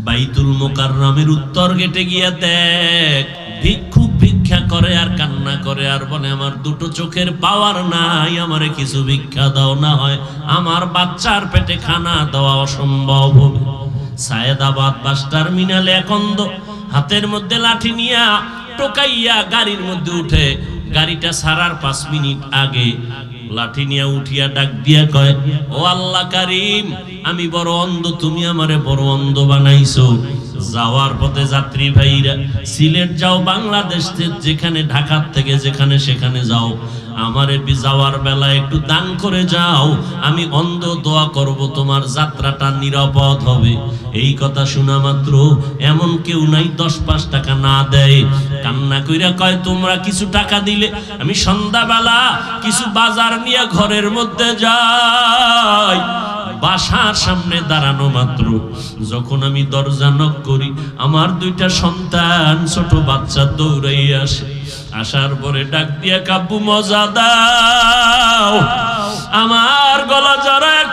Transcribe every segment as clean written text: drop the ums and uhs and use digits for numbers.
বাইতুল মুকাররমের উত্তর গেটে গিয়া দেখ ভিক্ষুক ভিক্ষা করে আর কান্না করে আর বলে আমার দুটো চোখের পাওয়ার নাই, আমারে কিছু ভিক্ষা দাও, না হয় আমার বাচ্চার পেটে খানা দেওয়া অসম্ভব হবে। সায়েদাবাদ বাস টার্মিনালে একন্দ হাতের মধ্যে লাঠি নিয়া টোকাইয়া গাড়ির মধ্যে উঠে, গাড়িটা ছাড়ার 5 মিনিট আগে লাঠি নিয়ে উঠিয়া ডাক দিয়া কয়, ও আল্লাহ কারীম, আমি বড় অন্ধ, তুমি আমারে বড় অন্ধ বানাইছো। যাওয়ার পথে যাত্রী ভাইরা, সিলেট যাও, বাংলাদেশ যেখানে, ঢাকা থেকে যেখানে সেখানে যাও, আমারে যাওয়ার বেলা একটু দান করে যাও, আমি অন্ধ, দোয়া করব তোমার যাত্রাটা নিরাপদ হবে। এই কথা শোনা মাত্র এমন কেউ নাই 10-5 টাকা না দেয়। কান্না কইরা কয়, তোমরা কিছু টাকা দিলে আমি সন্ধ্যাবেলা কিছু বাজার নিয়ে ঘরের মধ্যে যাই। বাসার সামনে দাঁড়ানো মাত্র যখন আমি দরজা নক করি, আমার 2টা সন্তান ছোট বাচ্চা দৌড়াই আসে। আসার পরে ডাক দিয়া, কাব্বু মজা দাও। আমার গলা জড়ায়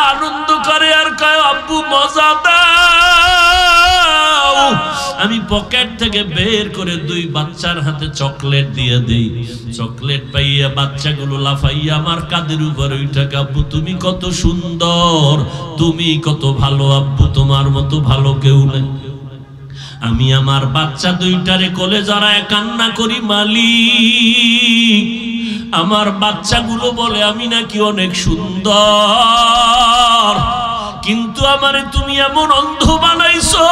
আনন্দ করে আর কয়, আব্বু মজা দাও। আমি পকেট থেকে বের করে 2 বাচ্চার হাতে চকলেট দিয়ে দেই। চকলেট পাইয়া বাচ্চাগুলো লাফাইয়া আমার কাঁধের উপর উঠে, আব্বু তুমি কত সুন্দর, তুমি কত ভালো আব্বু, তোমার মতো ভালো কেউ নেই। আমি আমার বাচ্চা 2টারে কোলে জড়ায় কান্না করি, মালিক আমার বাচ্চাগুলো বলে আমি নাকি অনেক সুন্দর, কিন্তু আমারে তুমি এমন অন্ধ বানাইছো,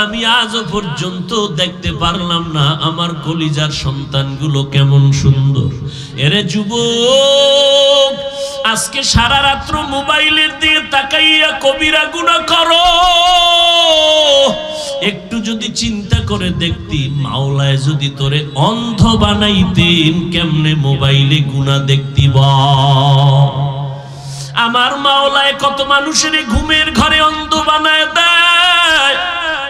আমি আজও পর্যন্ত দেখতে পারলাম না আমার কলিজার সন্তানগুলো কেমন সুন্দর। এরে যুবক, আজকে সারা রাত্র মোবাইলের দিকে তাকাইয়া কবিরা গুনাহ করো। একটু যদি চিন্তা করে দেখতি, মাওলায় যদি তোরে অন্ধ বানাইতেন, কেমনে মোবাইলে গুনাহ দেখতি বল? আমার মাওলায় কত মানুষের ঘুমের ঘরে অন্ধ বানায় দেয়।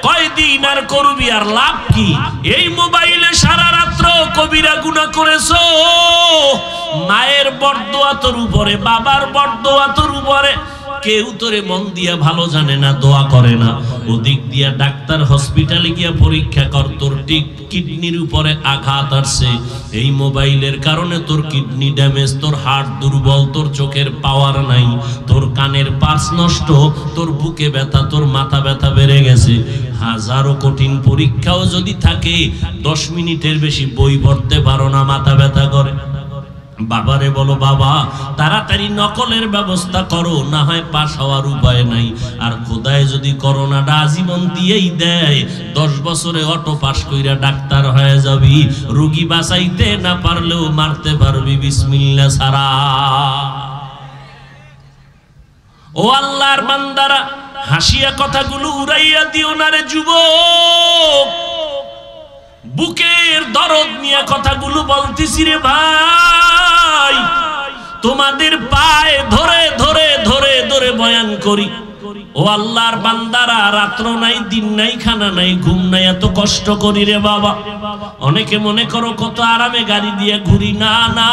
কয়দিন আর করবি, আর লাভ কি? এই মোবাইলে সারা রাত্র কবিরা গুনাহ করেছো। মায়ের বরদোয়া তোর উপরে, বাবার বরদোয়া তোর উপরে, কেউ তোরে মন দিয়া ভালো জানে না, দোয়া করে না। ওদিক দিয়া ডাক্তার হসপিটালে গিয়া পরীক্ষা কর, তোর কিডনির উপরে আঘাত আসছে। এই মোবাইলের কারণে তোর কিডনি ড্যামেজ, তোর হার্ট দুর্বল, তোর চোখের পাওয়ার নাই, তোর কানের পার্স নষ্ট, তোর বুকে ব্যথা, তোর মাথা ব্যথা বেড়ে গেছে। হাজারো কঠিন পরীক্ষাও যদি থাকে, 10 মিনিটের বেশি বই পড়তে পারো না, মাথা ব্যথা করে। বাবারে বলো, বাবা তাড়াতাড়ি নকলের ব্যবস্থা করো, না হয় পাস হওয়ার উপায় নাই। আর খোদায় যদি করোনাটা আজীবন দিয়েই দেয়, 10 বছরে অটো পাস কইরা ডাক্তার হয়ে যাবি, রোগী বাঁচাইতে না পারলেও মারতে পারবি বিসমিল্লাহ ছাড়া। ও আল্লাহর বান্দারা, হাসিয়া কথাগুলো উড়াইয়া দিও না রে যুবক। বুকের দরদ নিয়ে কথাগুলো বলতেছি রে ভাই। তোমাদের পায়ে ধরে ধরে ধরে ধরে বয়ান করি। ও আল্লাহর বান্দারা, রাত্র নাই, দিন নাই, খানা নাই, ঘুম নাই, এত কষ্ট করি রে বাবা। অনেকে মনে করো কত আরামে গাড়ি দিয়ে ঘুরি, না না,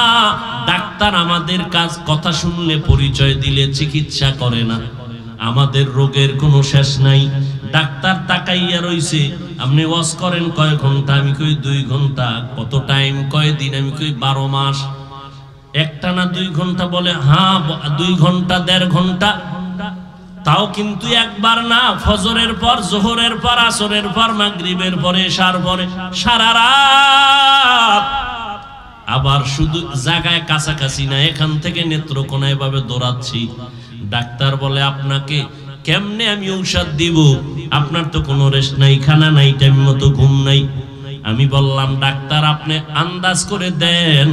ডাক্তার আমাদের কাজ কথা শুনলে, পরিচয় দিলে চিকিৎসা করে না। আমাদের রোগের কোনো শেষ নাই। ডাক্তার তাকাইয়া রইছে, আপনি ওয়াজ করেন কয় ঘন্টা? আমি কই 2 ঘন্টা। কত টাইম? কয় দিন? আমি কই 12 মাস। একটা না 2 ঘন্টা? বলে হ্যাঁ 2 ঘন্টা 1.5 ঘন্টা। তাও কিন্তু একবার না, ফজরের পর, জোহরের পর, আসরের পর, মাগরিবের পরে, এশার পরে, সারা রাত। আবার শুধু জায়গায় কাছাকাছি না, এখান থেকে নেত্রকোনায় ভাবে দৌড়াচ্ছি। ডাক্তার বলে আপনাকে কেমনে আমি ঔষধ দিব? আপনার তো কোনো রেস্ট নাই, খানা নাই, টাইম মতো ঘুম নাই। আমি বললাম, ডাক্তার আপনি আন্দাজ করে দেন,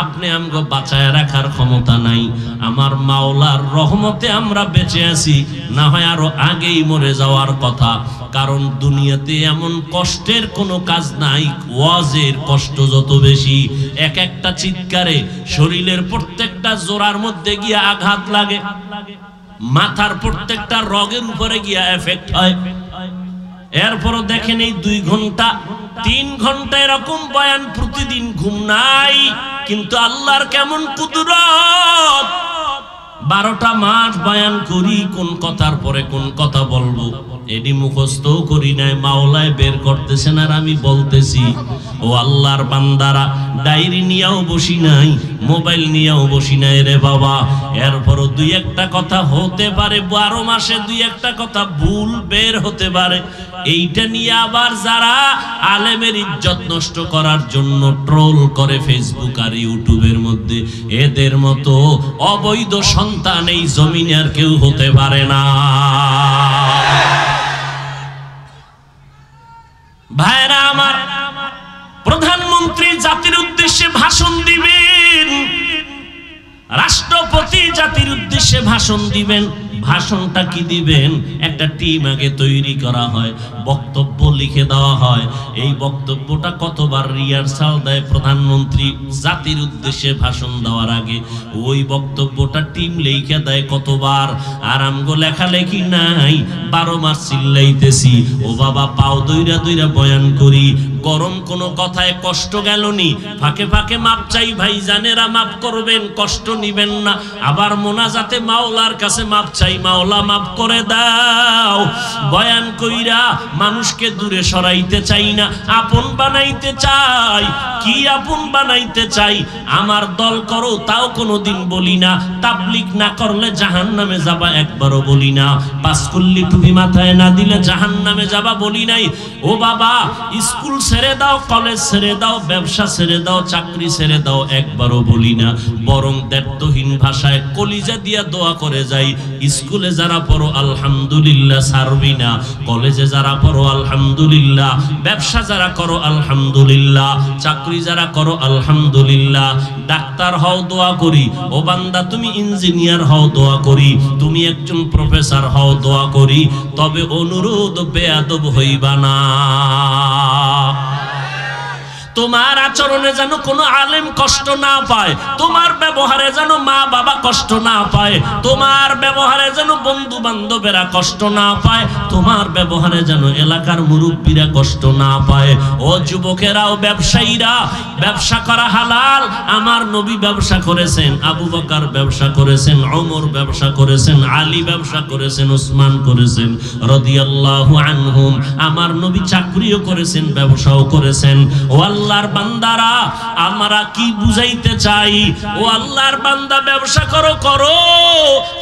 আপনি আমগো বাঁচায় রাখার ক্ষমতা নাই। আমার মাওলার রহমতে আমরা বেঁচে আছি, না হয় আরো আগেই মরে যাওয়ার কথা। কারণ দুনিয়াতে এমন কষ্টের কোনো কাজ নাই, ওয়াজের কষ্ট যত বেশি। এক একটা চিৎকারে শরীরের প্রত্যেকটা জোড়ার মধ্যে গিয়ে আঘাত লাগে, মাথার প্রত্যেকটা রগের উপরে গিয়া এফেক্ট হয়। এরপরও দেখেন এই 2 ঘন্টা 3 ঘন্টা এরকম বয়ান প্রতিদিন, ঘুম নাই। কিন্তু আল্লাহর কেমন কুদরত, 12টা মাস বয়ান করি, কোন কথার পরে কোন কথা বলবো এটি মুখস্থ করি নাই, মাওলায় বের করতেছেন আর আমি বলতেছি। ও আল্লাহর বান্দারা, ডায়েরি নিয়েও বসি নাই, মোবাইল নিয়েও বসি নাই রে বাবা। এরপরও দুই একটা কথা হতে পারে, 12 মাসে দুই একটা কথা ভুল বের হতে পারে। এইটা নিয়ে আবার যারা আলেমের ইজ্জত নষ্ট করার জন্য ট্রোল করে ফেসবুক আর ইউটিউবের মধ্যে, এদের মতো অবৈধ সন্তান এই জমিনে আর কেউ হতে পারে না। ভাইরা আমার, প্রধানমন্ত্রী জাতির উদ্দেশ্যে ভাষণ দিবেন, রাষ্ট্রপতি জাতির উদ্দেশ্যে ভাষণ দিবেন। ভাষণটা কি দিবেন? একটা টিম আগে তৈরি করা হয়, বক্তব্য লিখে দেওয়া হয়। এই বক্তব্যটা কতবার রিহার্সাল দেয় প্রধানমন্ত্রী জাতির উদ্দেশ্যে ভাষণ দেওয়ার আগে, ওই বক্তব্যটা টিম লিখে দেয় কতবার। আর আমগো লেখালেখি নাই, 12 মাস চিল্লাইতেছি, ও বাবা পাও দইরা দইরা বয়ান করি। গরম কোনো কথায় কষ্ট গেল নি, ফাঁকে ফাঁকে মাপ চাই ভাই জানেরা, মাপ করবেন, কষ্ট নিবেন না। আবার মোনাজাতে মাওলার কাছে মাপ চাই, মাওলা মাফ করে দাও। বয়ান কইরা মানুষকে দূরে সরাইতে চাই না, আপন বানাইতে চাই। কি আপন বানাইতে চাই? আমার দল করো তাও কোনোদিন বলি না, তাবলীগ না করলে জাহান্নামে যাবা একবারও বলি না, পাঁচকুল্লি টুপি মাথায় না দিলে জাহান্নামে যাবা বলি নাই। ও বাবা, স্কুল ছেড়ে দাও, কলেজ ছেড়ে দাও, ব্যবসা ছেড়ে দাও, চাকরি ছেড়ে দাও একবারও বলি না। বরং দ্ব্যর্থহীন ভাষায় কলিজা দিয়া দোয়া করে যাই, স্কুলে যারা পড়ো আলহামদুলিল্লাহ ছাড়বি না, কলেজে যারা পড়ো আলহামদুলিল্লাহ, ব্যবসা যারা করো আলহামদুলিল্লাহ, চাকরি যারা করো আলহামদুলিল্লাহ। ডাক্তার হও দোয়া করি, ও বান্দা তুমি ইঞ্জিনিয়ার হও দোয়া করি, তুমি একজন প্রফেসর হও দোয়া করি, তবে অনুরোধ বেয়াদব হইবা না। তোমার আচরণে যেন কোনো আলেম কষ্ট না পায়, তোমার ব্যবহারে যেন মা বাবা কষ্ট না পায়, তোমার ব্যবহারে যেন বন্ধু বান্ধবেরা কষ্ট না পায়, তোমার ব্যবহারে যেন এলাকার মুরব্বীরা কষ্ট না পায়। ও যুবকেরাও, ব্যবসায়ীরা, ব্যবসা করা হালাল। আমার নবী ব্যবসা করেছেন, আবু বকর ব্যবসা করেছেন, ওমর ব্যবসা করেছেন, আলী ব্যবসা করেছেন, উসমান করেছেন রাদিয়াল্লাহু আনহুম। আমার নবী চাকরিও করেছেন, ব্যবসাও করেছেন। ও আল্লাহর বান্দারা, আমরা কি বুঝাইতে চাই? ও আল্লাহর বান্দা, ব্যবসা করো করো,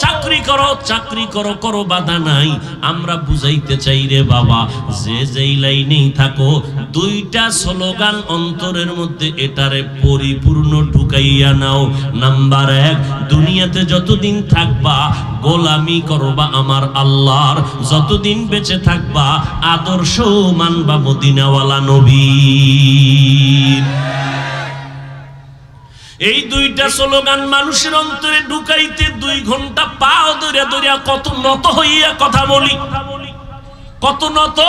চাকরি করো চাকরি করো করো, বাধা নাই। আমরা বুঝাইতে চাই রে বাবা, যে যেই লাইনেই থাকো, দুইটা স্লোগান অন্তরের মধ্যে এটারে পরিপূর্ণ ঢুকাইয়া নাও। নাম্বার 1, দুনিয়াতে যতদিন থাকবা গোলামি করবা আমার আল্লাহর, যতদিন বেঁচে থাকবা আদর্শ মানবা মদিনাওয়ালা নবী। এই দুইটা স্লোগান মানুষের অন্তরে ঢুকাইতে 2 ঘন্টা পাও ধরে ধরে কত নত হইয়া কথা বলি, কত নত।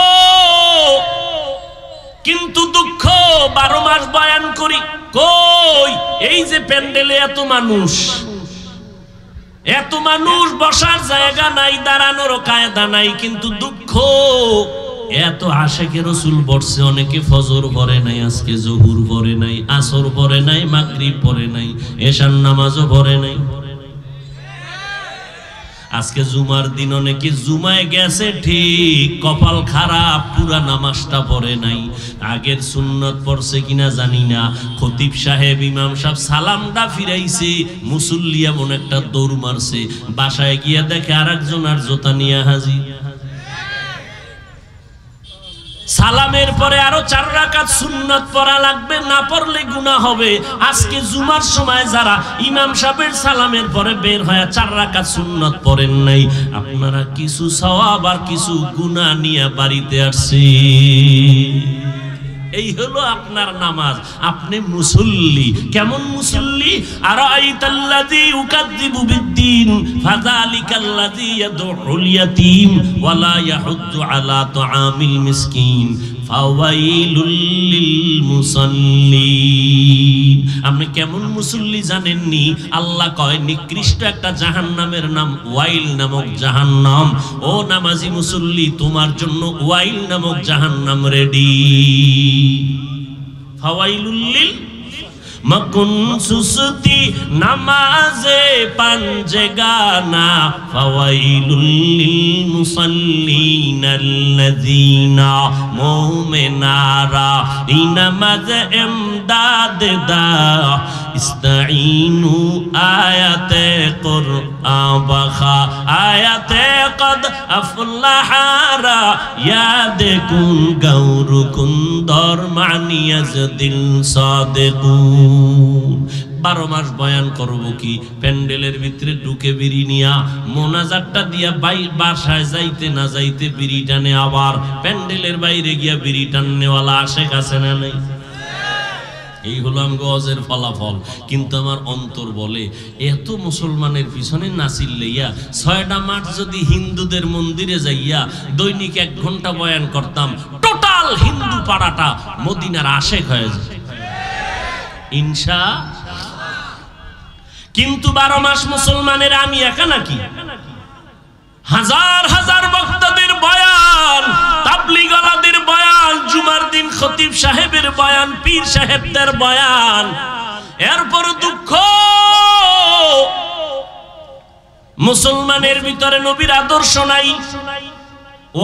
কিন্তু দুঃখ, 12 মাস বয়ান করি, কই এই যে প্যান্ডেলে এত মানুষ, এত মানুষ, বসার জায়গা নাই, দাঁড়ানোর কায়দা নাই। কিন্তু দুঃখ, এত আশেকে রসুল পড়ছে, অনেকে ফজর পড়ে নাই, আজকে জহুর পড়ে নাই, আসর পড়ে নাই, মাগরিব পড়ে নাই, এশার নামাজও পড়ে নাই। আজকে জুমার দিন অনেকে জুমায় গেছে ঠিক, কপাল খারাপ, পুরা নামাজটা পড়ে নাই। আগের সুন্নত পড়ছে কিনা জানি না, খতিব সাহেব, ইমাম সাহেব সালামটা ফিরাইছে, মুসল্লি এমন একটা দৌড় মারছে, বাসায় গিয়া দেখে আরেকজন আর জোতা নিয়ে হাজির। সালামের পরে আরো 4 রাকাত সুন্নাত পড়া লাগবে, না পড়লে গুনাহ হবে। আজকে জুমার সময় যারা ইমাম সাহেবের সালামের পরে বের হয়ে 4 রাকাত সুন্নাত পড়েন নাই, আপনারা কিছু সওয়াব আর কিছু গুনাহ নিয়ে বাড়িতে আসছে। এই হলো আপনার নামাজ, আপনি মুসল্লি। কেমন মুসল্লি? আরাইতাল্লাযী ইউকাযযিবু বিদ্দীন ফাযালিকাল্লাযী ইয়াদউল ইয়াতীম ওয়া লা ইয়াহুদ্দু আলা তুআমিল মিসকিন ফাওয়াইলুল লিল মুসাল্লিন। আপনি কেমন মুসল্লি জানেননি? আল্লাহ কয় নিকৃষ্ট একটা জাহান্নামের নাম ওয়াইল নামক জাহান্নাম। ও নামাজি মুসল্লি, তোমার জন্য ওয়াইল নামক জাহান্নাম রেডি। ফাওয়াইলুল লিল মকুন সুসতি নামাজে পাঞ্জেগানা ফাওয়াইলুল লিল মুসাল্লিনাল্লাযীনা মুমিনারা ইনামাজ ইমদাদ দা ইস্তাঈনু আয়াতে কুরআন বাখা আয়াতে কদ আফলাহারা ইয়াদকুন গাউরুকুন দরমানিয়াজদিল সাদিকুন। 12 মাস বয়ান করব কি প্যান্ডেলের ভিতরে ঢুকে বিড়ি নিয়া মোনাজাতটা দিয়া বাসায় যাইতে না যাইতে বিড়ি টানে, আবার প্যান্ডেলের বাইরে গিয়া বিড়ি টাননেওয়ালা আশেক আছে না নাই? এই হলো আমগো ওয়াজের ফলাফল। কিন্তু আমার অন্তর বলে এত মুসলমানের পিছনে নাচিল লইয়া 6টা মাস যদি হিন্দুদের মন্দিরে যাইয়া দৈনিক 1 ঘন্টা বয়ান করতাম, টোটাল হিন্দু পাড়াটা মদিনার আশেক হয়ে যায় ইনশাআল্লাহ। কিন্তু 12 মাস মুসলমানের আমি একা নাকি? হাজার হাজার বক্তাদের বয়ান, তাবলীগওয়ালাদের বয়ান, জুমার দিন খতিব সাহেবের বয়ান, পীর সাহেবদের বয়ান, এরপর দুঃখ মুসলমানের ভিতরে নবীর আদর্শ নাই।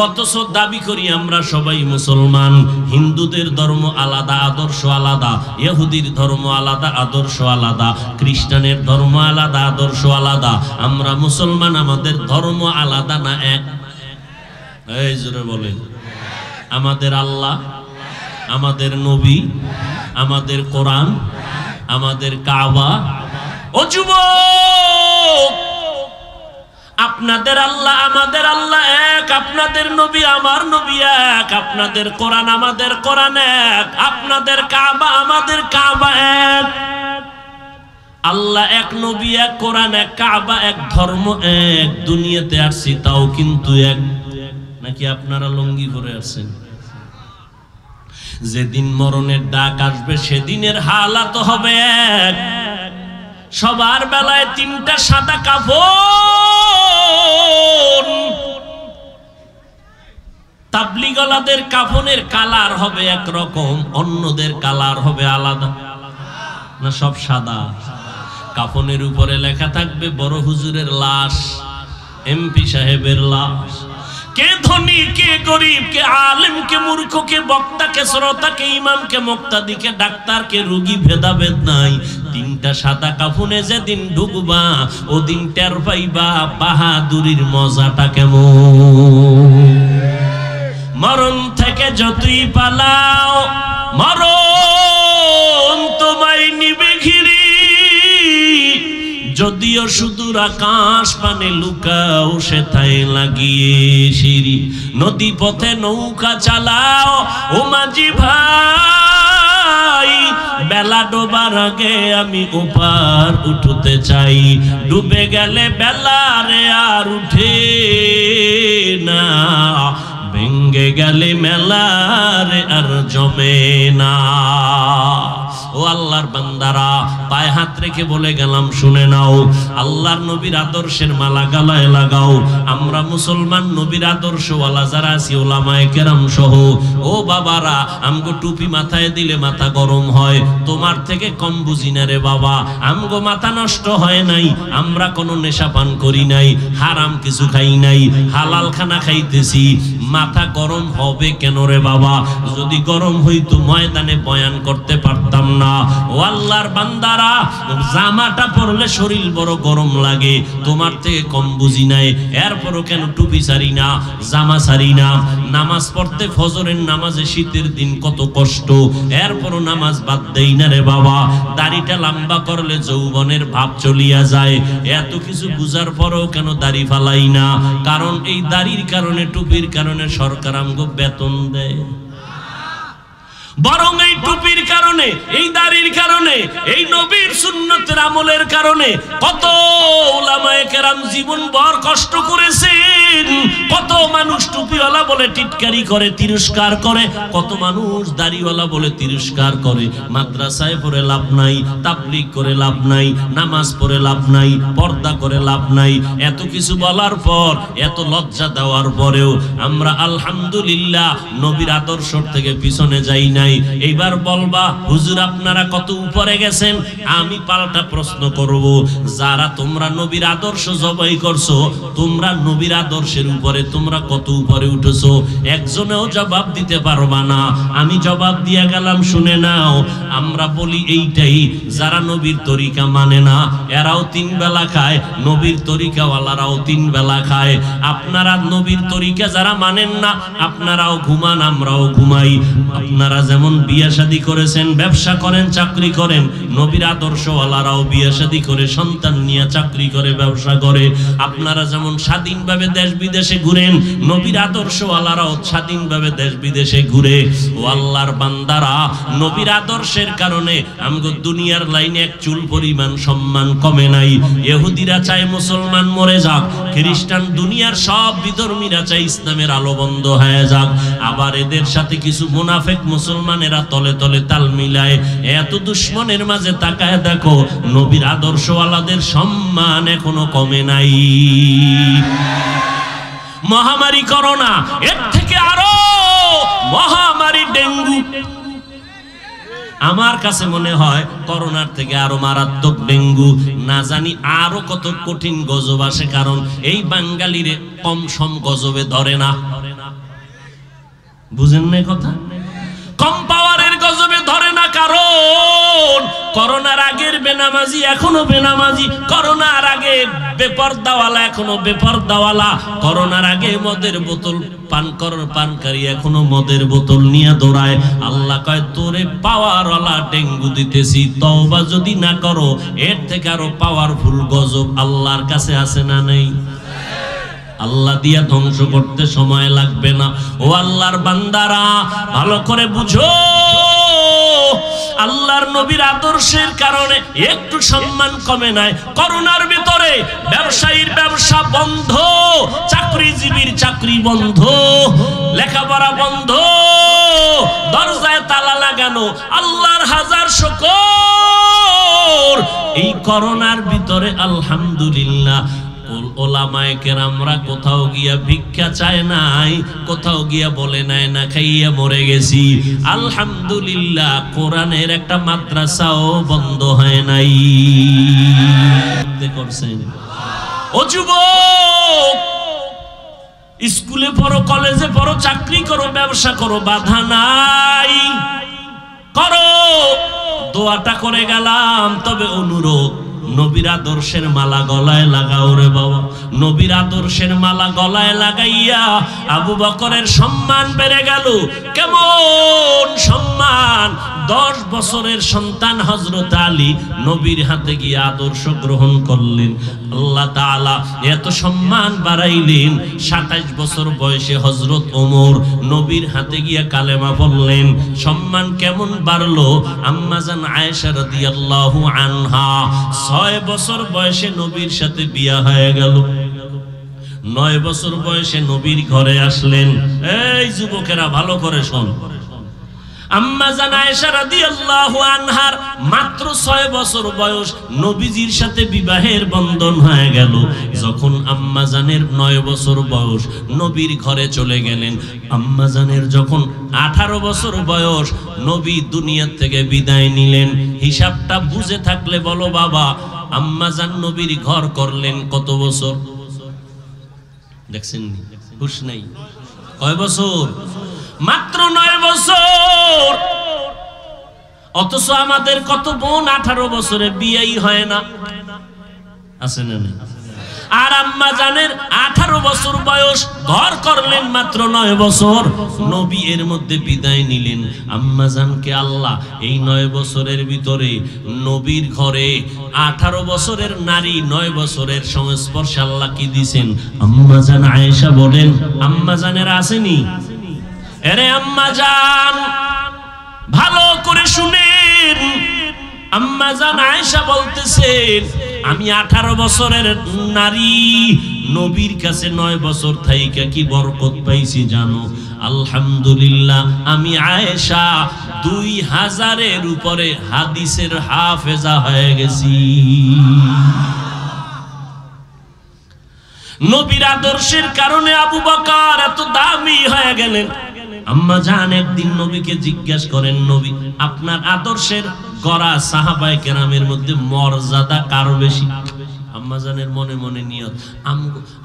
অথচ দাবি করি আমরা সবাই মুসলমান। হিন্দুদের ধর্ম আলাদা, আদর্শ আলাদা, ইহুদির ধর্ম আলাদা, আদর্শ আলাদা, খ্রিস্টানের ধর্ম আলাদা, আদর্শ আলাদা। আমরা মুসলমান, আমাদের ধর্ম আলাদা না এক? এই জোরে বলেন। আমাদের আল্লাহ, আমাদের নবী, আমাদের কোরআন, আমাদের কাবা। ও যুবক, আপনাদের আল্লাহ আমাদের আল্লাহ এক, আপনাদের নবী আমার নবী এক, আপনাদের কোরআন আমাদের কোরআন এক, আপনাদের কাবা আমাদের কাবা এক। আল্লাহ এক, নবী এক, কোরআন এক, কাবা এক, ধর্ম এক। দুনিয়াতে আসছি তাও কিন্তু এক। নাকি আপনারা লঙ্গি পরে আসছেন? যেদিন মরণের ডাক আসবে সেদিনের হালাত হবে এক। সবার বেলায় 3টা সাদা কাফন। তাবলীগওয়ালাদের কাফনের কালার হবে একরকম, অন্যদের কালার হবে আলাদা। না সব সাদা? কাফনের উপরে লেখা থাকবে বড় হুজুরের লাশ, এমপি সাহেবের লাশ। কে ধনী, কে গরিব, কে আলেম, কে মূর্খ, কে বক্তা, কে শ্রোতা, কে ইমাম, কে মুক্তাদি, কে ডাক্তার, কে রোগী, ভেদাভেদ নাই। 3টা সাদা কাফনে যেদিন ঢুকবা ওদিন টের পাইবা বাহাদুরির মজাটা কেমন। মরণ থেকে যতই পালাও মরণ তোমায় নিবে ঘিরি। যদিও সুদূর আকাশ পানে লুকাও সেথায় লাগিয়ে সিঁড়ি। নদী পথে নৌকা চালাও ও মাঝি ভাই, বেলা ডোবার আগে আমি ওপার উঠতে চাই। ডুবে গেলে বেলা রে আর উঠে না, ভেঙ্গে গেলে মেলারে আর জমে না। ও আল্লাহর বান্দারা, পায়ে হাত রেখে বলে গেলাম শুনে নাও। আল্লাহর নবীর আদর্শের মালা গলায় লাগাও। আমরা মুসলমান নবীর আদর্শওয়ালা যারা আছি ওলামায়ে কেরাম সহ, ও বাবারা, আমগো টুপি মাথায় দিলে মাথা গরম হয়। তোমার থেকে কম বুঝি না রে বাবা। আমগো মাথা নষ্ট হয় নাই, আমরা কোনো নেশা পান করি নাই, হারাম কিছু খাই নাই, হালাল খানা খাইতেছি। মাথা গরম হবে কেন রে বাবা? যদি গরম হইতো ময়দানে বয়ান করতে পারতাম না। ও আল্লাহর বান্দারা, জামাটা পরলে শরীর বড় গরম লাগে, তোমার থেকে কম বুঝি নাই। এরপরও কেন টুপি ছাড়ি না, জামা ছাড়ি না? নামাজ পড়তে ফজরের নামাজে শীতের দিন কত কষ্ট, এরপরও নামাজ বাদ দেই না রে বাবা। দাড়িটা লম্বা করলে যৌবনের ভাব চলিয়া যায়, এত কিছু বুঝার পরেও কেন দাড়ি ফালাই না? কারণ এই দাড়ির কারণে, টুপির কারণে সরকার আমগো বেতন দেয়। বরং এই টুপির কারণে, এই দাড়ির কারণে, এই নবীর সুন্নতের আমলের কারণে কত উলামায়ে কেরাম জীবন ভর কষ্ট করেছেন, কত মানুষ মানুষ টুপিওয়ালা বলে টিটকারি করে, তিরস্কার করে, কত মানুষ দাড়িওয়ালা বলে তিরস্কার করে। মাদ্রাসায় পড়ে লাভ নাই, তাবলীগ করে লাভ নাই, নামাজ পড়ে লাভ নাই, পর্দা করে লাভ নাই। এত কিছু বলার পর, এত লজ্জা দেওয়ার পরেও আমরা আলহামদুলিল্লাহ নবীর আদর্শ থেকে পিছনে যাই নাই। এইবার বলবা হুজুর আপনারা কত উপরে গেছেন। আমি পাল্টা প্রশ্ন করব, যারা তোমরা নবীর আদর্শ জবাই করছো, তোমরা নবীর আদর্শের উপরে তোমরা কত উপরে উঠেছো? একজনেও জবাব দিতে পারবা না। আমি জবাব দিয়ে গেলাম, শুনে নাও। আমরা বলি এইটাই, যারা নবীর তরিকা মানে না এরাও 3 বেলা খায়, নবীর তরিকাওয়ালারাও 3 বেলা খায়। আপনারা নবীর তরিকা যারা মানেন না, আপনারাও ঘুমান, আমরাও ঘুমাই। আপনারা যেমন বিয়ে শাদী করেছেন, ব্যবসা করেন, চাকরি করেন, নবীর আদর্শওয়ালারাও বিয়ে শাদী করে, সন্তান নিয়ে চাকরি করে, ব্যবসা করে। আপনারা যেমন স্বাধীনভাবে দেশ বিদেশে ঘুরেন, নবীর আদর্শওয়ালারাও স্বাধীনভাবে দেশ বিদেশে ঘুরে। ও আল্লাহর বান্দারা, নবীর আদর্শের কারণে আমগো দুনিয়ার লাইনে এক চুল পরিমাণ সম্মান কমে নাই। ইহুদিরা চায় মুসলমান মরে যাক, খ্রিস্টান দুনিয়ার সব বিধর্মীরা চায় ইসলামের আলো বন্ধ হয়ে যাক। আবার এদের সাথে কিছু মুনাফিক মুসলমানেরা তলে তলে তাল মিলায়। এত দুশ্মনের মাঝে তাকায় দেখো, নবীর আদর্শওয়ালাদের সম্মান এখনো কমে নাই। মহামারী করোনা, এর থেকে আরো মহামারী ডেঙ্গু। আমার কাছে মনে হয় করোনার থেকে আরো মারাত্মক ডেঙ্গু। না জানি আরো কত কঠিন গজব আসে, কারণ এই বাঙালিরে কম সম গজবে ধরে না। বুঝেন না কথা? কম পাওয়ারের গজবে ধরে না, কারণ করোনার আগের বেনামাজি এখনো বেনামাজি, করোনার আগে বেপরদাওয়ালা এখনো বেপরদাওয়ালা, করোনার আগে মদের বোতল পানকারী এখনো মদের বোতল নিয়ে দৌড়ায়। আল্লাহ কয় তোরে পাওয়ারওয়ালা ডেঙ্গু দিতেছি, তওবা যদি না করো এর থেকে আরো পাওয়ারফুল গজব আল্লাহর কাছে আছে না নেই? আল্লাহ দিয়া ধ্বংস করতে সময় লাগবে না। ও আল্লাহর বান্দারা, ভালো করে বুঝো, আল্লাহর নবীর আদর্শের কারণে একটু সম্মান কমে নাই। করোনার ভিতরে ব্যবসায়ীর ব্যবসা বন্ধ, চাকরিজীবীর চাকরি বন্ধ, লেখাপড়া বন্ধ, দরজায় তালা লাগানো। আল্লাহর হাজার শুকর, এই করোনার ভিতরে আলহামদুলিল্লাহ ওলামায়ে কেরামরা কোথাও গিয়া ভিক্ষা চায় নাই, কোথাও গিয়া বলে নাই না খাইয়া মরে গেছি। আলহামদুলিল্লাহ কোরআনের একটা মাদ্রাসাও বন্ধ হয় নাই। করছেন ও যুবক, স্কুলে পড়ো, কলেজে পড়ো, চাকরি করো, ব্যবসা করো, বাধা নাই, করো। দোয়াটা করে গেলাম, তবে অনুরোধ, নবীর আদর্শের মালা গলায় লাগাও রে বাবা। নবীর আদর্শের মালা গলায় লাগাইয়া আবু বকরের সম্মান বেড়ে গেল। কেমন সম্মান! 10 বছরের সন্তান হযরত আলী নবীর হাতে গিয়ে আদর্শ গ্রহণ করলেন। আল্লাহ তাআলা এত সম্মান বাড়াইলেন। 27 বছর বয়সে হযরত ওমর নবীর হাতে গিয়ে কালেমা পড়লেন। সম্মান কেমন বাড়লো! আম্মা জান আয়েশা রাদিয়াল্লাহু আনহা 6 বছর বয়সে নবীর সাথে বিয়া হয়ে গেল। 9 বছর বয়সে নবীর ঘরে আসলেন। এই যুবকেরা ভালো করে শোন, আম্মা জান আয়েশা রাদিয়াল্লাহু আনহার মাত্র 6 বছর বয়স, নবীজির সাথে বিবাহের বন্ধন হয়ে গেল। যখন আম্মা জানের 9 বছর বয়স, নবীর ঘরে চলে গেলেন। আম্মা জানের যখন 18 বছর বয়স, নবী দুনিয়া থেকে বিদায় নিলেন। হিসাবটা বুঝে থাকলে বলো বাবা, আম্মা জান নবীর ঘর করলেন কত বছর? দেখছেন হুশ নাই? কয় বছর? মাত্র 9 বছর। অথচ আমাদের কত বোন 18 বছরে বিয়েই হয় না, আছে না? আর আম্মা জানের 18 বছর বয়স, ঘর করলেন মাত্র 9 বছর। নবী এর মধ্যে বিদায় নিলেন। আম্মা জানকে আল্লাহ এই 9 বছরের ভিতরে নবীর ঘরে 18 বছরের নারী 9 বছরের সংস্পর্শে আল্লাহ কি দিয়েছেন? আম্মা জান আয়েশা বলেন, আম্মা জানের আসেনি? আরে আম্মা জান ভালো করে শুনেন, আম্মা জান আয়েশা বলতেছেন আমি 18 বছরের নারী নবীর কাছে 9 বছর থাইকা কি বরকত পাইছি জানো? আলহামদুলিল্লাহ আমি আয়েশা 2000-এর উপরে হাদিসের হাফেজা হয়ে গেছি। নবীর আদর্শের কারণে আবু বকর এত দামি হয়ে গেলেন। আম্মা জান একদিন নবীকে জিজ্ঞেস করেন, নবী আপনার আদর্শের গড়া সাহাবায়ে কেরামের মধ্যে মর্যাদা কার বেশি? আম্মা জানের মনে মনে নিয়ত,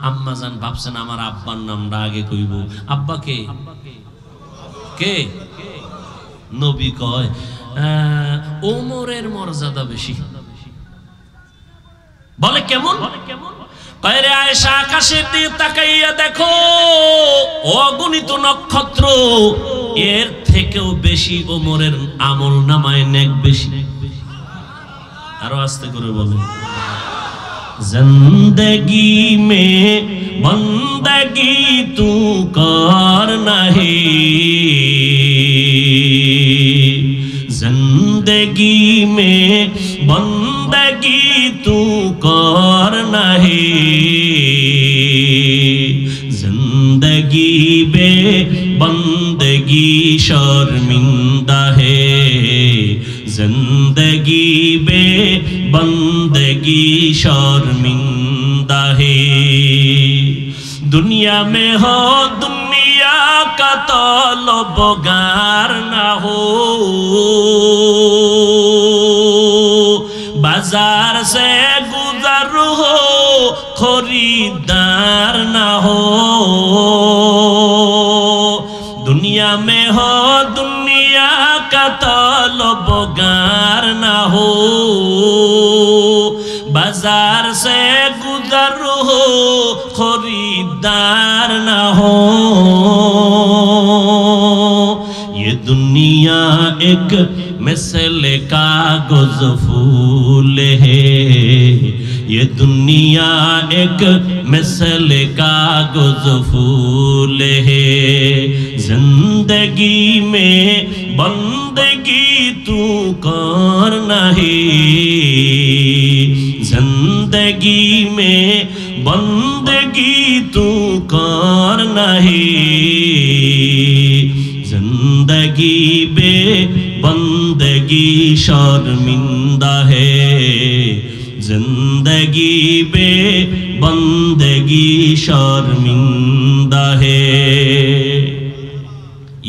আম্মা জান ভাবছেন আমার আব্বার নামটা আগে কইব। আব্বা কে? কে? নবী কয় ওমরের মর্যাদা বেশি। বলে কেমন? কয় রে আয়েশা, আকাশের দিকে তাকাইয়া দেখো অগণিত নক্ষত্র, এর থেকেও বেশি ওমরের আমল নামায় নেক বেশি। আরো আস্তে করে বলে, জিন্দেগি মে বন্দগি তু কর নাহি, जिंदगी में बंदगी तू कर नहीं, जिंदगी बे बंदगी शर्मिंदा है, जिंदगी बे बंदगी शर्मिंदा है। दुनिया में हो दुनिया का तलबगार ना हो, बाजार से गुजर हो खरीदार ना हो। दुनिया में हो दुनिया का तलबगार ना हो, बाजार से गुजर हो खरीदार ना हो। ये दुनिया एक मिसले कागज फूल है, ये दुनिया एक मिसले कागज फूल है, जिंदगी में बंदगी तू कर नहीं, जिंदगी में बंदगी तू कर नहीं, जिंदगी बे बंदगी शर्मिंदा है, जिंदगी बे बंदगी शर्मिंदा है।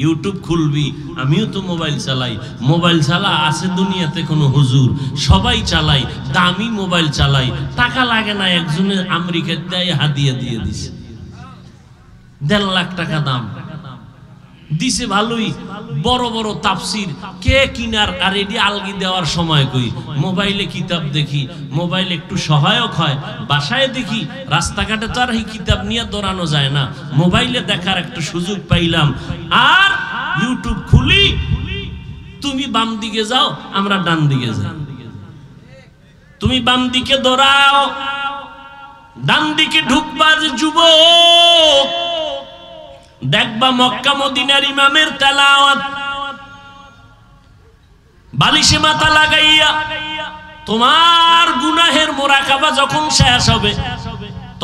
ইউটিউব খুলবি, আমিও তো মোবাইল চালাই, মোবাইল চালা আছে দুনিয়াতে কোনো হুজুর, সবাই চালাই, দামি মোবাইল চালাই, টাকা লাগে না। একজনের আমেরিকার দেয় হাদিয়া দিয়ে দিছে, 1.5 লাখ টাকা দাম দিছে, ভালোই বড় বড় তাফসির কে কিনার। আর এটি আলগি দেওয়ার সময় কই মোবাইলে কিতাব দেখি, মোবাইল একটু সহায়ক হয়। বাসায় দেখি, রাস্তাঘাটে তো আর এই কিতাব নিয়ে দৌড়ানো যায় না, মোবাইলে দেখার একটা সুযোগ পাইলাম। আর ইউটিউব খুলি, তুমি বাম দিকে যাও, আমরা ডান দিকে যাই, তুমি বাম দিকে দৌড়াও, ডান দিকে ঢুকবার যুবক দেখবা মক্কা মদিনার ইমামের তেলাওয়াত বালিশে মাথা লাগাইয়া। তোমার গুনাহের মোরাকাবা যখন শেষ হবে,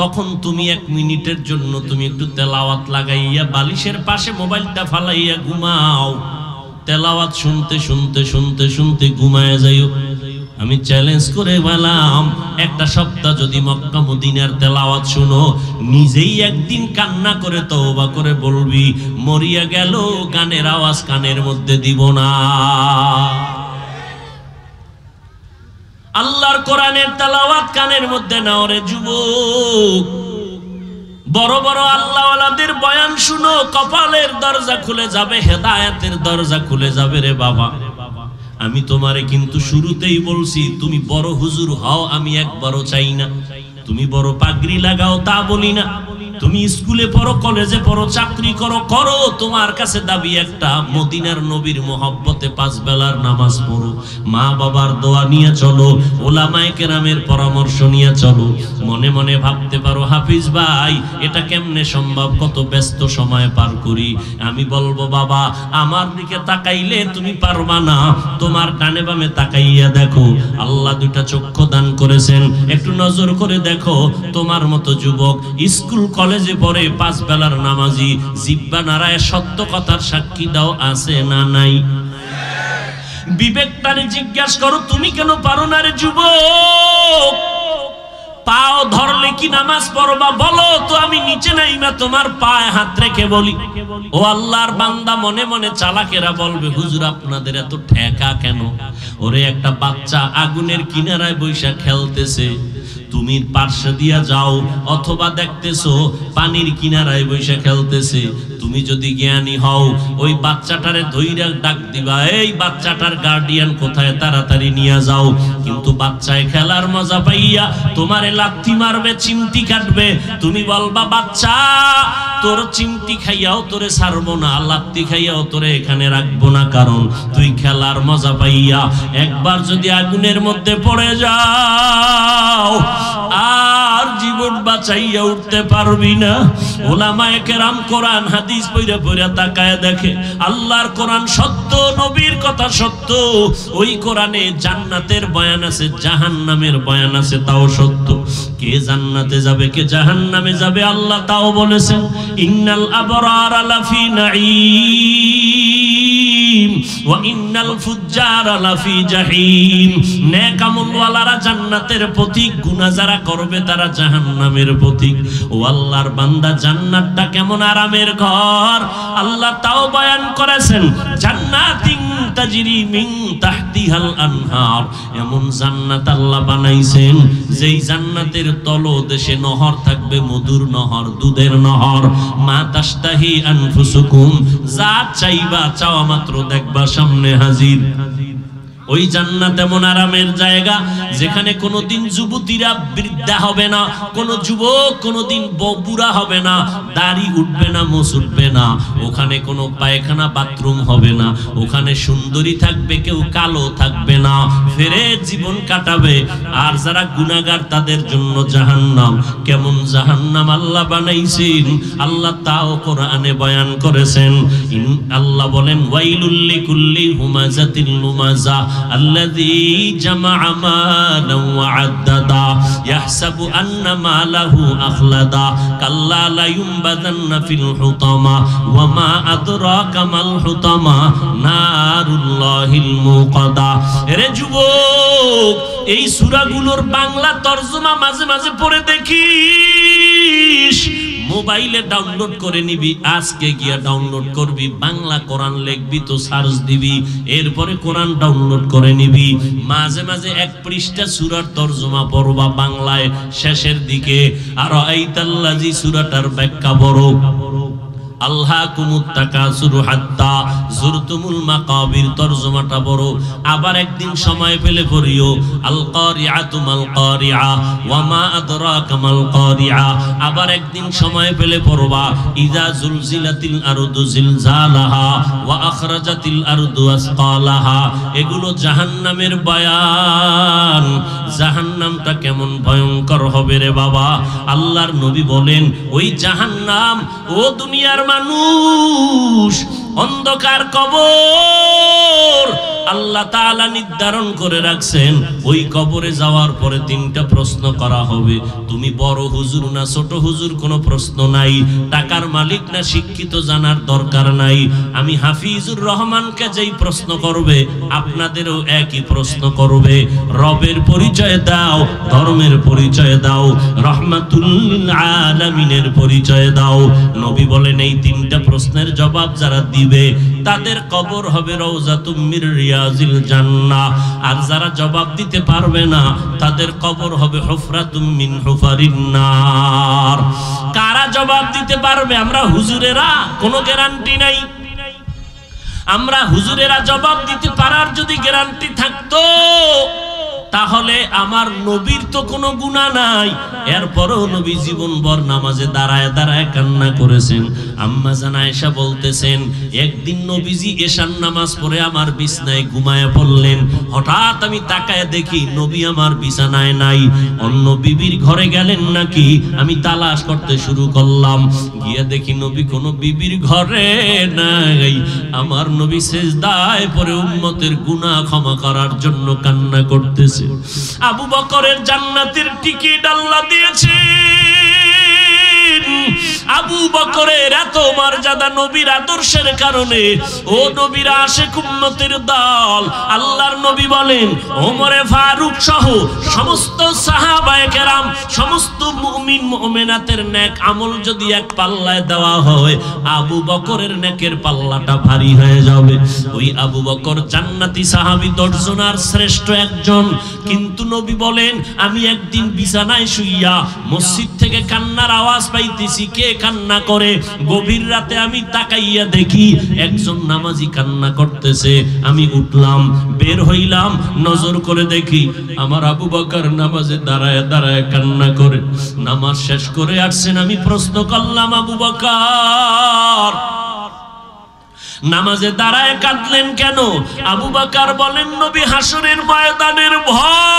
তখন তুমি 1 মিনিটের জন্য তুমি একটু তেলাওয়াত লাগাইয়া বালিশের পাশে মোবাইলটা ফালাইয়া ঘুমাও। তেলাওয়াত শুনতে শুনতে শুনতে শুনতে ঘুমায় যাইও। আমি চ্যালেঞ্জ করে বললাম, একটা সপ্তাহ যদি মক্কা মদিনার তেলাওয়াত শুনো, নিজেই একদিন কান্না করে তওবা করে বলবি, মরিয়া গেল গানের আওয়াজ কানের মধ্যে দিব না। আল্লাহর কোরআনের তেলাওয়াত কানের মধ্যে নাও রে যুবক। বড় বড় আল্লাহওয়ালাদের বয়ান শুনো, কপালের দরজা খুলে যাবে, হেদায়েতের দরজা খুলে যাবে রে বাবা। আমি তোমারে কিন্তু শুরুতেই বলছি, তুমি বড় হুজুর হও আমি একবারও চাই না, তুমি বড় পাগড়ি লাগাও তা বলি না, তুমি স্কুলে পড়ো, কলেজে পড়ো, চাকরি করো, করো, তোমার কাছে দাবি একটা, মদিনার নবীর মোহব্বতে 5 বেলার নামাজ পড়ো, মা বাবার দোয়া নিয়ে চলো, ওলামায়ে কেরামের পরামর্শ নিয়ে চলো। মনে মনে ভাবতে পারো, হাফিজ ভাই এটা কেমনে সম্ভব, কত ব্যস্ত সময় পার করি। আমি বলবো, বাবা আমার দিকে তাকাইলে তুমি পারবা না, তোমার ডানে বামে তাকাইয়া দেখো, আল্লাহ 2টা চক্ষু দান করেছেন, একটু নজর করে দেখো, তোমার মতো যুবক স্কুল কলেজে পড়ে, 5 বেলার নামাজি, জিহ্বা নাড়ায় সত্য কথার সাক্ষী দাও, আছে না নাই? বিবেকটারে জিজ্ঞাসা করো, তুমি কেন পারো না রে যুবক? পাও ধরলে কি নামাজ পড়বা? বলো তো, আমি নিচে নাইমা তোমার পায়ে হাত রেখে বলি। ও আল্লাহর বান্দা, মনে মনে চালাকেরা বলবে, হুজুর আপনাদের এত ঠেকা কেন? ওরে একটা বাচ্চা আগুনের কিনারায় বৈশা খেলতেছে, তুমি পার্শ্ব দিয়া যাও, অথবা দেখতেছো পানির কিনারায় বৈশা খেলতেছে, তুমি যদি জ্ঞানী হও ওই বাচ্চাটারে ধইরা ডাক দিবা, এই বাচ্চাটার গার্ডিয়ান কোথায়, তাড়াতাড়ি নিয়ে যাও। কিন্তু বাচ্চায় খেলার মজা পাইয়া তোমারে লাথি মারবে, চিমটি কাটবে, তুমি বলবা, বাচ্চা তোর চিমটি খাইয়াও তোরে ছাড়বো না, লাথি খাইয়াও তোরে এখানে রাখবো না, কারণ তুই খেলার মজা পাইয়া একবার যদি আগুনের মধ্যে পড়ে যাও আর জীবন বাঁচাইয়া উঠতে পারবি না। ওলামায়ে কেরাম কোরআন হাদিস পড়ে পড়ে তাকায় দেখে, আল্লাহর কোরআন সত্য, নবীর কথা সত্য, ওই কোরআনে জান্নাতের বয়ান আছে, জাহান্নামের বয়ান আছে, তাও সত্য। কে জান্নাতে যাবে, কে জাহান্নামে যাবে, আল্লাহ তাও বলেছেন, ইন্নাল আবরারা লাফি নাঈম ওয়া ইন্নাল ফুজ্জারা লাফি জাহিম। নেক আমলওয়ালারা জান্নাতের পথিক, গুনাহ যারা করবে তারা জাহান্নামের পথিক। ও আল্লাহর বান্দা, জান্নাতটা কেমন আরামের ঘর, আল্লাহ তাও বয়ান করেছেন, জান্নাতিন তাজরি মিন তাহতিহাল আনহার। এমন জান্নাত আল্লাহ বানাইছেন যেই জান্নাতের তলদেশে নহর থাকবে, মধুর নহর, দুধের নহর। মা তাশতাহি আনফুসুকুম, যা চাইবা চাওয়া মাত্র দেখবা সামনে হাজির। ওই জান্নাত এমন আরামের জায়গা যেখানে কোনোদিন যুবতীরা বৃদ্ধা হবে না, কোনো যুবক কোনোদিন বুড়া হবে না, দাড়ি উঠবে না, মোছ উঠবে না, ওখানে কোনো পায়খানা বাথরুম হবে না, ওখানে সুন্দরী থাকবে, কেউ কালো থাকবে না, ফেরে জীবন কাটাবে। আর যারা গুনাহগার তাদের জন্য জাহান্নাম। কেমন জাহান্নাম আল্লাহ বানাইছেন, আল্লাহ তাও কোরআনে বয়ান করেছেন। আল্লাহ বলেন, ওয়াইলুল লিকুল্লি হুমাযাতিন লুমাযা আল্লাযী জামাআ মালান ওয়া আদ্দাদা ইয়াহসাবু আন্না মালাহু আখলাদা কাল্লা লা ইউমবাদান্না ফিল হুতামা ওয়া মা আদরাকা মাল হুতামা নারুল্লাহিল মুকাদা। রে যুবক, এই সূরাগুলোর বাংলা তরজমা মাঝে মাঝে পড়ে দেখিস, মোবাইলে ডাউনলোড করে নিবি, আজকে গিয়া ডাউনলোড করবি, বাংলা কোরআন লিখবি তো সার্চ দিবি, এরপরে কোরআন ডাউনলোড করে নিবি। মাঝে মাঝে 1 পৃষ্ঠা সূরার তরজমা পড়বা বাংলায়, শেষের দিকে আর আইতাল্লাজি সূরাটার ব্যাখ্যা পড়ো। আল্লাহকুমুত তাকাসুর হাত্তা যুরতুমুল মাকাবির তরজমাটা বড়। আবার একদিন সময় পেলে পড়িও আল কারিআতু মাল কারিআ ওয়া মা আদরাকা মাল কারিআ। আবার একদিন সময় পেলে পড়বা ইযা জুলজিলাতিল আরদু জিলজালাহা ওয়া আখরাজাতিল আরদু আসকালাহা। এগুলো জাহান্নামের বয়ান। জাহান্নামটা কেমন ভয়ঙ্কর হবে রে বাবা। আল্লাহর নবী বলেন, ওই জাহান্নাম, ও দুনিয়ার মানুষ, অন্ধকার কবর আল্লাহ তাআলা নির্ধারণ করে রাখছেন। ওই কবরে যাওয়ার পরে 3টা প্রশ্ন করা হবে। তুমি বড় হুজুর না ছোট হুজুর কোনো প্রশ্ন নাই, টাকার মালিক না শিক্ষিত জানার দরকার নাই। আমি হাফিজুর রহমানকে যেই প্রশ্ন করবে আপনাদেরও একই প্রশ্ন করবে। রবের পরিচয় দাও, ধর্মের পরিচয় দাও, রহমাতুল লিল আলামিনের পরিচয় দাও। নবী বলেন, এই 3টা প্রশ্নের জবাব যারা দিবে তাদের কবর হবে রওজাতুম মির রিয়াজিল জান্নাহ। আর যারা জবাব দিতে পারবে না তাদের কবর হবে হুফরাতুম মিন হুফারিন নার। কারা জবাব দিতে পারবে? আমরা হুজুরেরা, কোনো গ্যারান্টি নাই। আমরা হুজুরেরা জবাব দিতে পারার যদি গ্যারান্টি থাকতো তাহলে আমার নবীর তো কোনো গুনাহ নাই, এরপরও নবী জীবনভর নামাজে দাঁড়ায় দাঁড়ায় কান্না করেছেন। আম্মা জান আয়েশা বলতেছেন, একদিন নবীজি এশার নামাজ পড়ে আমার বিছানায় ঘুমায় পড়লেন। হঠাৎ আমি তাকায় দেখি নবী আমার বিছানায় নাই। অন্য বিবির ঘরে গেলেন নাকি আমি তালাশ করতে শুরু করলাম। গিয়ে দেখি নবী কোনো বিবির ঘরে নাই। আমার নবী সিজদায় পড়ে উম্মতের গুনাহ ক্ষমা করার জন্য কান্না করতেছে। আবু বকরের জান্নাতের টিকিট আল্লাহ দিয়েছে। আবু বকরের এত মর্যাদা নবীর আদর্শের কারণে। ও নবীর আশিক উম্মতের দল, আল্লাহর নবী বলেন ওমরে ফারুক সহ সমস্ত সাহাবায়ে কেরাম, সমস্ত মুমিন মুমিনাতের নেক আমল যদি এক পাল্লায় দেওয়া হয়, আবু বকরের নেকের পাল্লাটা ভারী হয়ে যাবে। ওই আবু বকর জান্নাতি সাহাবী 10 জনের শ্রেষ্ঠ একজন। কিন্তু নবী বলেন আমি একদিন বিছানায় শুইয়া মসজিদ থেকে কান্নার আওয়াজ পাইতেছি। কে কান্না করে? গভীর রাতে আমি তাকাইয়া দেখি একজন নামাজি কান্না করতেছে। আমি উঠলাম, বের হইলাম, নজর করে দেখি আমার আবু বকর নামাজে দাঁড়ায় দাঁড়ায় কান্না করে। নামাজ শেষ করে আসছেন। আমি প্রশ্ন করলাম, আবু বকর নামাজে দাঁড়ায় কাঁদলেন কেন? আবু বকর বলেন নবী হাসরের ময়দানের ভয়,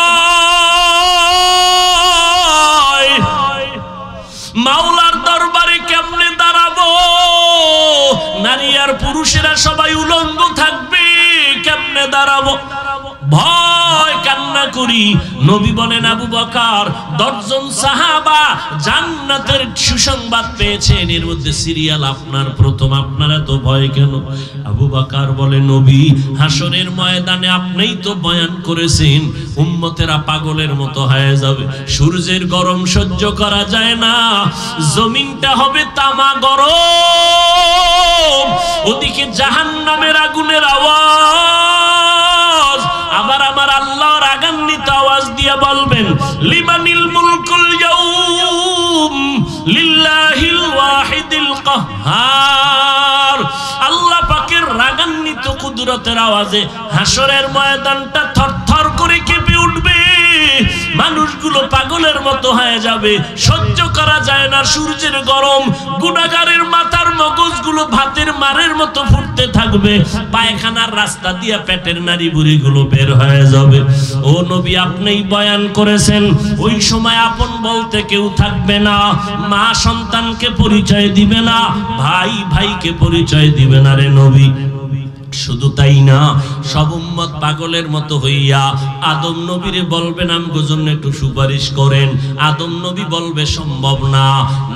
মাওলার দরবারে কেমনে দাঁড়াবো, নারী আর পুরুষেরা সবাই উলঙ্গ থাকবে, কেমনে দাঁড়াবো, ভয় কান্না করি। নবী বলেন আবু বকর 10 জন সাহাবা জান্নাতের সুসংবাদ পেয়েছেন, এর মধ্যে সিরিয়াল আপনার প্রথম। আপনারা তো ভয় কেন? আবু বকর বলে নবী হাসরের ময়দানে আপনিই তো বয়ান করেছেন উম্মতেরা পাগলের মতো হয়ে যাবে, সূর্যের গরম সহ্য করা যায় না, জমিনটা হবে তামা গরম, ওদিকে জাহান্নামের আগুনের আওয়াজ, আবার আমার আল্লাহ রাগান্বিত আওয়াজ দিয়ে বলবেন লিমানিল মুলকুল ইয়াউম লিল্লাহিল ওয়াহিদিল কাহ্হার। আল্লাহ পাকের রাগান্বিত কুদরতের আওয়াজে হাসরের ময়দানটা থরথর করে কেঁপে উঠবে, মানুষগুলো পাগলের মতো হয়ে যাবে, সহ্য করা যায় না সূর্যের গরম, গুনাহগারের মাথার মগজগুলো ভাতের মারের মতো ফুটতে থাকবে, পায়খানার রাস্তা দিয়ে পেটের নাড়ি বুড়িগুলো বের হয়ে যাবে। ও নবী আপনিই বয়ান করেছেন ওই সময় আপন বলতে কেউ থাকবে না, মা সন্তানকে পরিচয় দিবে না, ভাই ভাইকে পরিচয় দিবে না রে নবী। শুধু তাই না, সব উম্মত পাগলের মতো হইয়া আদম নবীরে বলবেন আমগো জন্য একটু সুপারিশ করেন। আদম নবী বলবে সম্ভব না,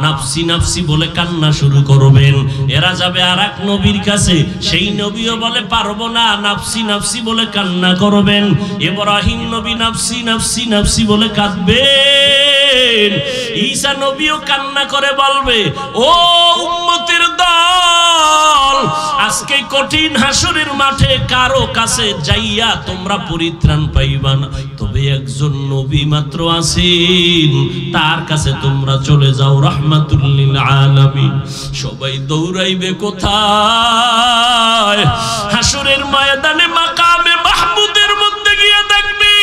নাফসি নাফসি বলে কান্না শুরু করবেন। এরা যাবে আরেক নবীর কাছে, সেই নবীও বলে পারবো না, নাফসি নাফসি বলে কান্না করবেন। ইব্রাহিম নবী নাফসি নাফসি নাফসি বলে কাঁদবেন। ঈসা নবীও কান্না করে বলবে ও উম্মতের দল, আজকে কঠিন হাসরের মাঠে কারো কাছে যাইয়া তোমরা পরিত্রাণ পাইবা না, তবে একজন নবী মাত্র আছেন, তার কাছে তোমরা চলে যাও, রাহমাতুল লিল আলামিন। সবাই দৌড়াইবে কোথায়? হাসরের ময়দানে মাকামে মাহমুদের মধ্যে গিয়ে দেখবে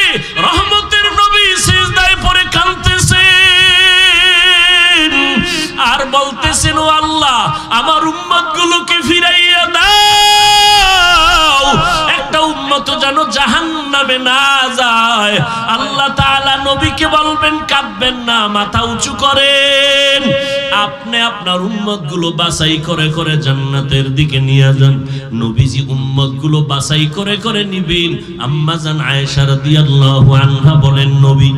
রহমতের নবী সিজদায় পড়ে কাঁদতেছেন আর বলতেছেন ও আল্লাহ আমার উম্মতগুলোকে ফিরাইয়া দাও, একটা উম্মত যেন জাহান্নামে না যায়। আল্লাহ তাআলা নবীকে বলবেন কাঁদবেন না, মাথা উঁচু করেন, আপনি আপনার উম্মতগুলো বাছাই করে করে জান্নাতের দিকে নিয়ে যান। নবীজি উম্মতগুলো বাছাই করে করে নিবেন। আম্মা জান আয়েশা রাদিয়াল্লাহু আনহা বলেন নবী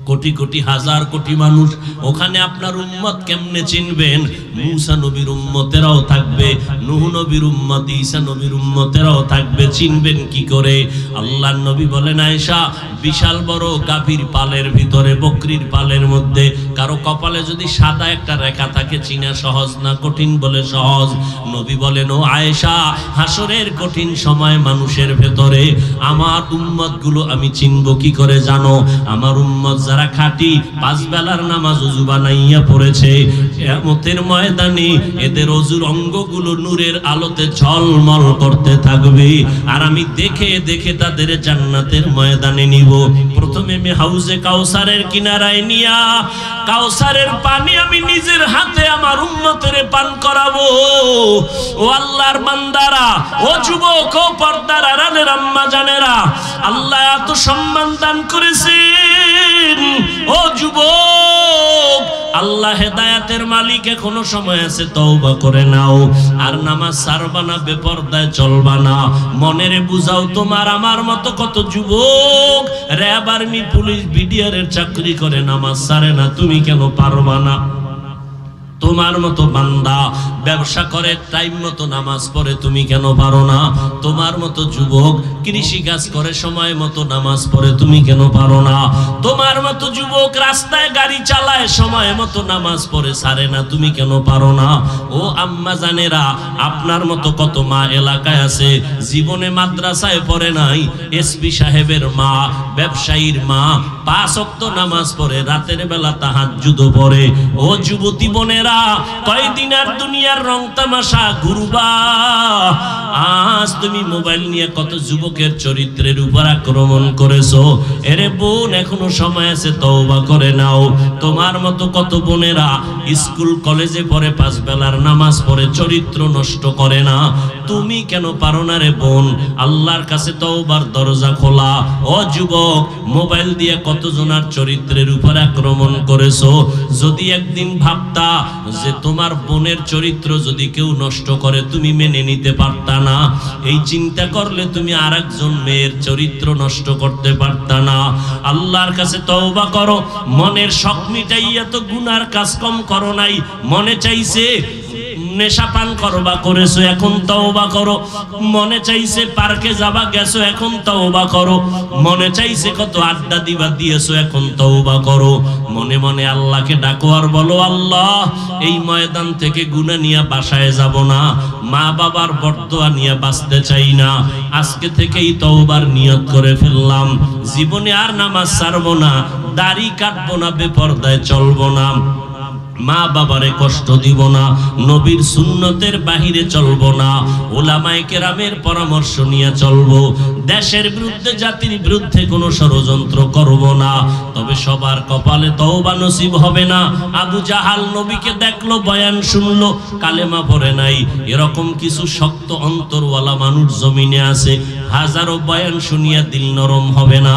কোটি কোটি হাজার কোটি মানুষ, ওখানে আপনার উম্মত কেমনে চিনবেন? মুসা নবীর উম্মতেরাও থাকবে, নূহ নবীর উম্মত, ঈসা নবীর উম্মতেরাও থাকবে, চিনবেন কি করে? আল্লাহর নবী বলেন আয়েশা বিশাল বড় গাভীর পালের ভিতরে, বকরির পালের মধ্যে কারো কপালে যদি সাদা একটা রেখা থাকে চিনা সহজ না, কঠিন বলে সহজ। নবী বলেন ও আয়েশা হাসরের কঠিন সময় মানুষের ভেতরে আমার উম্মত গুলো আমি চিনব কি করে জানো? আমার উম্মত যারা যারা খাঁটি পাঁচ বেলার নামাজ ওযু বানাইয়া পড়েছে, কিয়ামতের ময়দানে এদের ওযুর অঙ্গগুলো নূরের আলোতে ঝলমল করতে থাকবে। আর আমি দেখে দেখে তাদের জান্নাতের ময়দানে নিব। প্রথমে আমি হাউজে কাউসারের কিনারায় নিয়া কাউসারের পানি আমি নিজের হাতে আমার উম্মতের পান করাবো। ও আল্লাহর বান্দারা, ও যুবক, ও পর্দার আড়ালের আম্মা জানেরা, আল্লাহ এত সম্মান দান করেছেন। ও যুবক, আল্লাহ হেদায়েতের মালিক, এখনো সময় আছে, তওবা করে নাও। আর নামাজ ছাড়বা না, বেপরদায় চলবা না। মনেরে বুঝাও, তোমার আমার মতো কত যুবক র‍্যাব, আর্মি, পুলিশ, বিডিআরের চাকরি করে, নামাজ ছাড়ে না। তুমি কেন পারবা না? তোমার মতো বান্দা ব্যবসা করে, টাইম মতো নামাজ পড়ে, তুমি কেন পারো না? তোমার মতো যুবক কৃষি কাজ করে, সময় মতো নামাজ পড়ে, তুমি কেন পারো না? তোমার মতো যুবক রাস্তায় গাড়ি চালায়, সময় মতো নামাজ পড়ে, ছাড়ে না, তুমি কেন পারো না? ও আম্মা জানেরা, আপনার মতো কত মা এলাকায় আছে, জীবনে মাদ্রাসায় পড়ে নাই, এসপি সাহেবের মা, ব্যবসায়ীর মা, 5 ওয়াক্ত নামাজ পড়ে, রাতের বেলা তাহাজ্জুদ পড়ে। ও যুবতী বোনেরা, কয়দিন আর দুনিয়ার রং তামাশা ঘুরবা? আজ তুমি মোবাইল নিয়ে কত যুবকের চরিত্রের উপর আক্রমণ করেছো। এরে বোন, এখনো সময় আছে, তওবা করে নাও। তোমার মতো কত বোনেরা স্কুল কলেজে পড়ে, 5 বেলার নামাজ পড়ে, চরিত্র নষ্ট করে না। তুমি কেন পারো না রে বোন? আল্লাহর কাছে তওবার দরজা খোলা। ও যুবক, মোবাইল দিয়ে কতজনার চরিত্রের উপর আক্রমণ করেছো। যদি একদিন ভাবতা যে তোমার বোনের চরিত্র যদি কেউ নষ্ট করে, তুমি মেনে নিতে পারতা না। এই চিন্তা করলে তুমি আরেকজন মেয়ের চরিত্র নষ্ট করতে পারতা না। আল্লাহর কাছে তওবা করো। মনের শখ মিটাইয়া তো গুনার কাজ কম করো নাই। মনে চাইছে নেশা পান করবা, করেছো, এখন তওবা করো। মনে চাইছে পার্কে যাবা, গেছো, এখন তওবা করো। মনে চাইছে কত আড্ডা দিবা, দিয়েছো, এখন তওবা করো। মনে মনে আল্লাহকে ডাকো আর বলো, আল্লাহ, এই ময়দান থেকে গুনাহ নিয়ে বাসায় যাব না, মা বাবার বরদোয়া নিয়ে বাঁচতে চাই না। আজকে থেকেই তওবার নিয়ত করে ফেললাম। জীবনে আর নামাজ ছাড়বো না, দাড়ি কাটবো না, বেপরদায় চলবো না, মা বাবারে কষ্ট দিব না, নবীর সুন্নতের বাহিরে চলবো না, উলামায়ে কেরামের পরামর্শ নিয়ে চলবো, দেশের বিরুদ্ধে, জাতির বিরুদ্ধে কোনো ষড়যন্ত্র করব না। তবে সবার কপালে তওবা নসিব হবে না। আবু জাহাল নবীকে দেখলো, বয়ান শুনলো, কালেমা পড়ে নাই। এরকম কিছু শক্ত অন্তরওয়ালা মানুষ জমিনে আছে। হাজারো বয়ান শুনিয়া দিল নরম হবে না,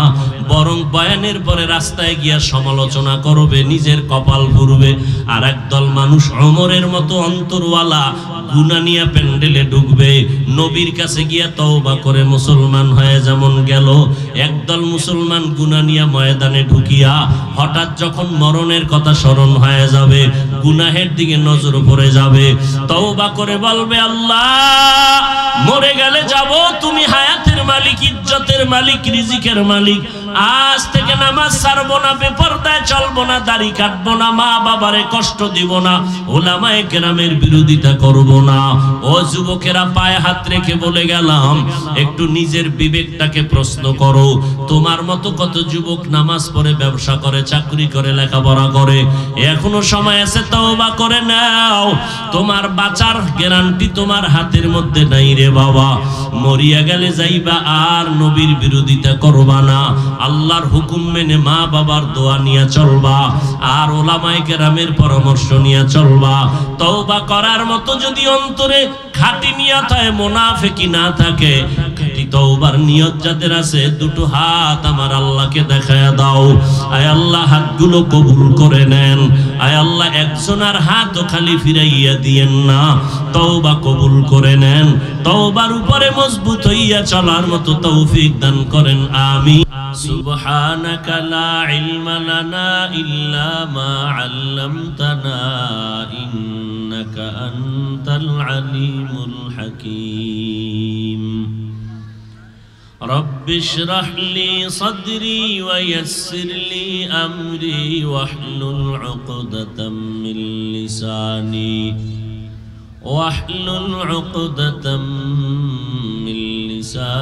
বরং বয়ানের পরে রাস্তায় গিয়া সমালোচনা করবে, নিজের কপাল পুড়বে। আর একদল মানুষ ওমরের মতো অন্তরওয়ালা, গুনাহ নিয়ে প্যান্ডেলে ঢুকবে, নবীর কাছে গিয়া তওবা করে মুসলমান হয়ে যেমন গেল। একদল মুসলমান গুনাহ নিয়ে ময়দানে ঢুকিয়া হঠাৎ যখন মরণের কথা স্মরণ হয়ে যাবে, গুনাহের দিকে নজর পড়ে যাবে, তওবা করে বলবে, আল্লাহ, মরে গেলে যাব, তুমি হায়াতের মালিক, ইজ্জতের মালিক, রিজিকের মালিক। আজ থেকে নামাজ ছাড়বো না, বেপরদায় চলবো না, দাড়ি কাটবো না, মা বাবারে কষ্ট দিব না, উলামায়ে কেরামের বিরোধিতা করব না। ও যুবকেরা, পায়ে হাত রেখে বলে গেলাম, একটু নিজের বিবেকটাকে প্রশ্ন করো। তোমার মতো কত যুবক নামাজ পড়ে, ব্যবসা করে, চাকরি করে, লেখাপড়া করে, এখনো সময় আছে, তওবা করে নাও। তোমার বাঁচার গ্যারান্টি তোমার হাতের মধ্যে নাই রে বাবা। মরিয়া গেলে যাইবা, আর নবীর বিরোধিতা করবা না, আল্লাহর হুকুম মেনে মা বাবার দোয়া নিয়ে চলবা, আর উলামায়ে কেরামের পরামর্শ নিয়ে চলবা। তওবা করার মতো যদি অন্তরে খাঁটি নিয়ত হয়, মুনাফিকি না থাকে, খাঁটি তওবার নিয়ত যাদের আছে, দুটো হাত আমার আল্লাহকে দেখায়া দাও। আয় আল্লাহ, হাতগুলো কবুল করে নেন। আয় আল্লাহ, একজনের হাতও খালি ফিরাইয়া দিয়েন না, তওবা কবুল করে নেন। তওবার উপরে মজবুত হইয়া চলার মতো তৌফিক দান করেন, আমিন। সুবহানাকা লা ইলমা লানা ইল্লা মা আল্লামতানা ইন্নাকা আনতাল আলিমুল হাকীম। রব্বি ইশরাহ লি সাদরি ওয়া ইয়াসসির লি আমরি ওয়াহলুল উকদাতাম মিন লিসানি واحلل عقدة من لساني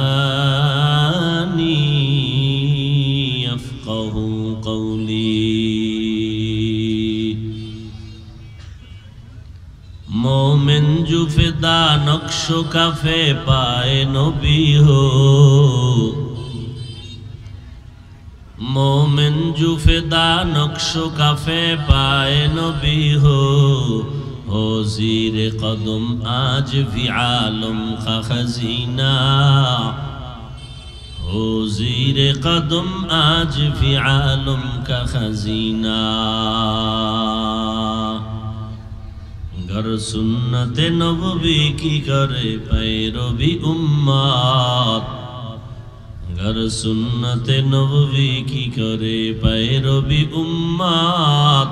يفقهوا قولي ফেদা নকশ কাফে পায়ে নবী হো, मोमिन जुफेदा नक्शो काफे पाए नबी हो ज़ीर कदम आज भी आलम का खजीना, हो ज़ीर कदम आज भी आलम का खजीना। गर सुन्नत नबवी की करे पैरवी उम्मत, गर सुन्नत नबवी की करे पैरवी उम्मत,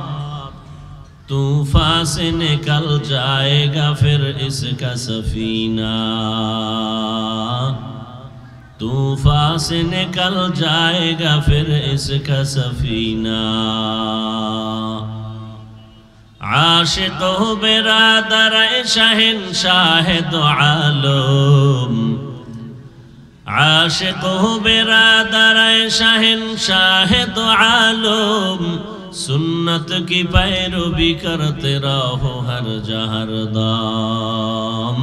तूफान से निकल जाएगा फिर इसका सफीना, तूफान से निकल जाएगा फिर इसका सफीना। आशिक हो बिरादर शहंशाह दो आलम, आशिक हो बिरादर शहंशाह दो आलम, सुन्नत की पैरवी करते रहो हर जहर दाम,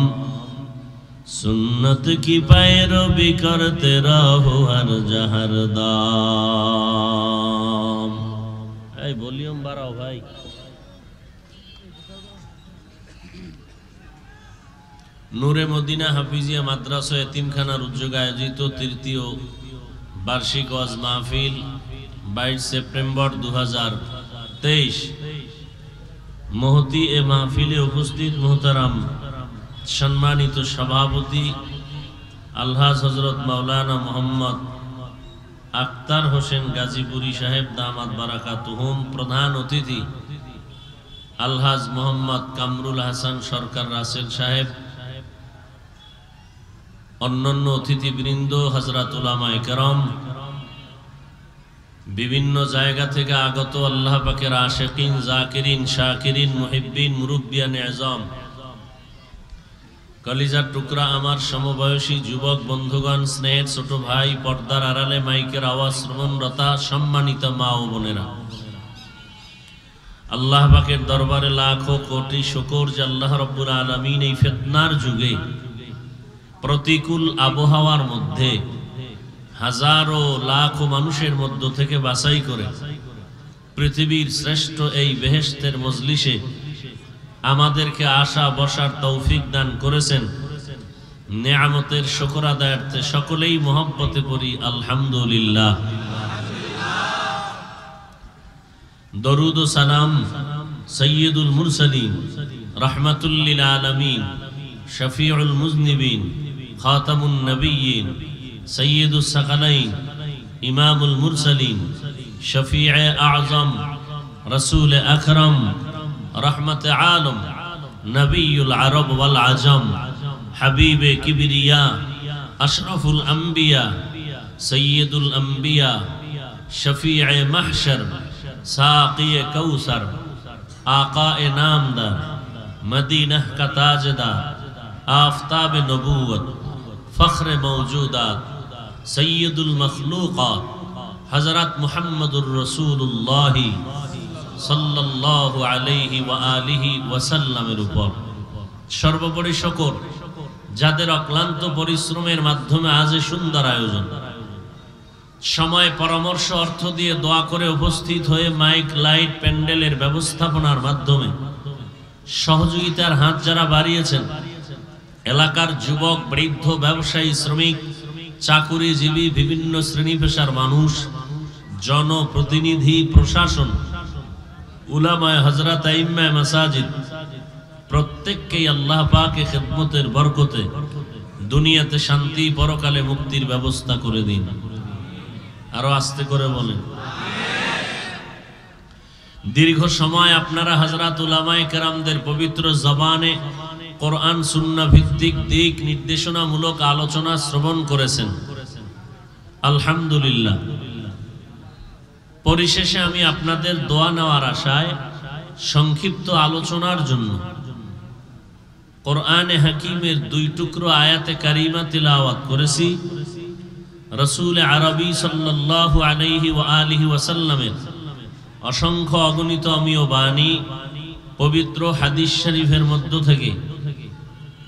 सुन्नत की पैरवी करते रहो हर जहर दाम। এই ভলিউম বাড়াও ভাই। নূরে মদিনা হাফিজিয়া মাদ্রাসা এতিমখানার উদ্যোগে আয়োজিত তৃতীয় বার্ষিক ওয়াজ মাহফিল 22 সেপ্টেম্বর 2023 মহতি এ মাহফিলে উপস্থিত মোহতারাম সম্মানিত সভাপতি আলহাজ হযরত মাওলানা মোহাম্মদ আক্তার হোসেন গাজীপুরী সাহেব দামাত বারাকাতুহুম, প্রধান অতিথি আলহাজ মোহাম্মদ কামরুল হাসান সরকার রাসেল সাহেব, অন্যান্য অতিথিবৃন্দ, হযরত উলামায়ে কেরাম, বিভিন্ন জায়গা থেকে আগত আল্লাহ পাকের আশিকিন, জাকিরিন, শাকিরিন, মুহিব্বিন, মুরব্বিয়ানে আযম, কলিজার টুকরা আমার সমবয়সী যুবক বন্ধুগণ, স্নেহের ছোট ভাই, পর্দার আড়ালে মাইকের আওয়াজ শ্রবণরতা সম্মানিত মা ও বোনেরা, আল্লাহ পাকের দরবারে লাখো কোটি শুকর যে আল্লাহ রাব্বুল আলামিন এই ফিতনার যুগে, প্রতিকূল আবহাওয়ার মধ্যে হাজারো লাখো মানুষের মধ্য থেকে বাছাই করে পৃথিবীর শ্রেষ্ঠ এই বেহেশতের মজলিসে আমাদেরকে আসা বসার তৌফিক দান করেছেন। নেয়ামতের শুকর আদায়ার্থে সকলেই মহব্বতে পড়ি আলহামদুলিল্লাহ। দরুদ ও সালাম সৈয়দুল মুরসালিন, রাহমাতুল লিল আলামিন, শফিউল মুজনিবিন, খাতামুন নবিয়্যিন, সৈয়দুস সাকালাইন, ইমামুল মুরসালিন, শফিয়ে আযম, রাসূল আকরাম, রহমতে আলম, নবিয়ুল আরব ওয়াল আজম, হাবিবে কিবরিয়া, আশরাফুল আম্বিয়া, সৈয়দুল আম্বিয়া, শফিয়ে মাহশর, সাকিয়ে কৌসর, আকায়ে নামদার, মদিনা का ताजदार, आफताब नबूवत, फख्र मौजूदात, सैयदुल मखलूकात, हजरत मुहम्मदुर रसूलुल्लाह सल्लल्लाहु अलैहि व आलिहि ওয়াসাল্লামের উপর সর্বোপরি শুকর, যাদের অক্লান্ত পরিশ্রমের মাধ্যমে আজ এই সুন্দর আয়োজন, সময়, পরামর্শ, অর্থ দিয়ে দোয়া করে উপস্থিত হয়ে মাইক, লাইট, প্যান্ডেলের ব্যবস্থাপনার মাধ্যমে সহযোগিতার হাত যারা বাড়িয়েছেন, এলাকার যুবক, বৃদ্ধ, ব্যবসায়ী, শ্রমিক, চাকুরিজীবী, বিভিন্ন শ্রেণী পেশার মানুষ, জনপ্রতিনিধি, প্রশাসন, উলামায়ে হযরত, আইম্মায়ে মাসাজিদ, প্রত্যেককেই আল্লাহ পাকের খিদমতের বরকতে দুনিয়াতে শান্তি, পরকালে মুক্তির ব্যবস্থা করে দিন। আরো আস্তে করে বলেন। দীর্ঘ সময় আপনারা হযরত উলামায়ে কেরামদের পবিত্র জবানে কোরআন সুন্নাহ ভিত্তিক দিক নির্দেশনামূলক আলোচনা শ্রবণ করেছেন, আলহামদুলিল্লাহ। পরিশেষে আমি আপনাদের দোয়া নেওয়ার আশায় সংক্ষিপ্ত আলোচনার জন্য কোরআনে হাকিমের 2 টুকরো আয়াতে কারিমা তিলাওয়াত করেছি। রাসূল আরবি সাল্লাল্লাহু আলাইহি ওয়া আলিহি ওয়াসাল্লামের অসংখ্য অগণিত অমীয় বাণী, পবিত্র হাদিস শরীফের মধ্য থেকে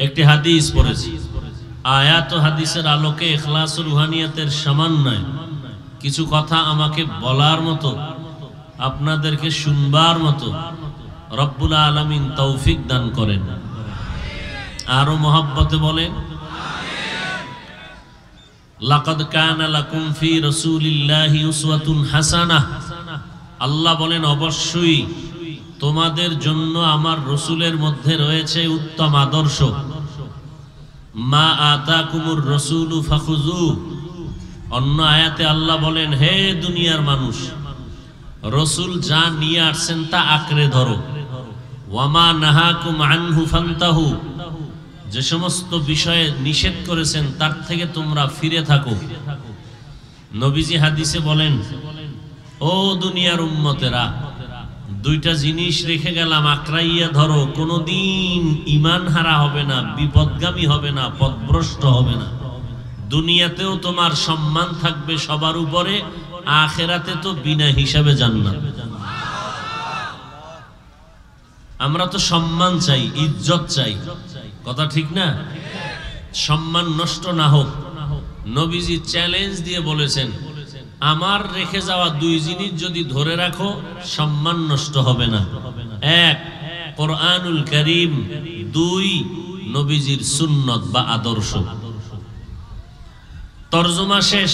একটি হাদিস পড়েছি, আয়াত ও হাদিসের আলোকে ইখলাস ও রুহানিয়াতের সমন্বয় কিছু কথা আমাকে বলার মতো, আপনাদেরকে শুনবার মতো রব্বুল আলামিন তৌফিক দান করেন। আরো মহব্বতে বলেন, লাকাদ কানা লাকুম ফি রাসূলিল্লাহি উসওয়াতুন হাসানাহ। আল্লাহ বলেন, অবশ্যই তোমাদের জন্য আমার রসুলের মধ্যে রয়েছে উত্তম আদর্শ। মা আতাকুমুর রাসূলু ফাখুযু। অন্য আয়াতে আল্লাহ বলেন, হে দুনিয়ার মানুষ, রসুল যা নিয়ে আসছেন তা আঁকড়ে ধরো। ওয়ামা নাহাকুম আনহু ফান্তাহু। যে সমস্ত বিষয়ে নিষেধ করেছেন তার থেকে তোমরা ফিরে থাকো। নবীজি হাদিসে বলেন, ও দুনিয়ার উম্মতেরা, দুইটা জিনিস রেখে গেলাম, আঁকড়াইয়া ধরো, কোনোদিন ঈমান হারা হবে না, বিপদগামী হবে না, পথভ্রষ্ট হবে না। দুনিয়াতেও তোমার সম্মান থাকবে সবার উপরে, আখিরাতে তো বিনা হিসাবে জান্নাত। আমরা তো সম্মান চাই, ইজ্জত চাই, কথা ঠিক না? সম্মান নষ্ট না হোক। নবীজি চ্যালেঞ্জ দিয়ে বলেছেন, আমার রেখে যাওয়া দুই জিনিস যদি ধরে রাখো, সম্মান নষ্ট হবে না। এক, কোরআনুল কারীম। দুই, নবীজির সুন্নত বা আদর্শ। তরজমা শেষ।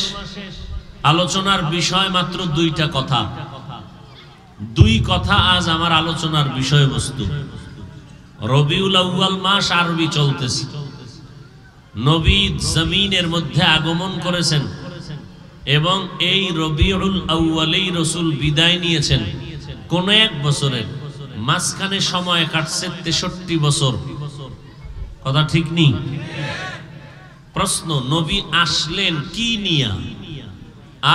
আলোচনার বিষয় মাত্র দুইটা কথা। দুই কথা আজ আমার আলোচনার বিষয়বস্তু। রবিউল আউয়াল মাস আরবি চলতেছে। নবী জমিনের মধ্যে আগমন করেছেন এবং এই রবিউল আউয়ালেই রাসূল বিদায় নিয়েছেন। কোন এক বছরের মাঝখানে সময় কাটছে 63 বছর, কথা ঠিক নেই? প্রশ্ন, নবী আসলেন কি নিয়া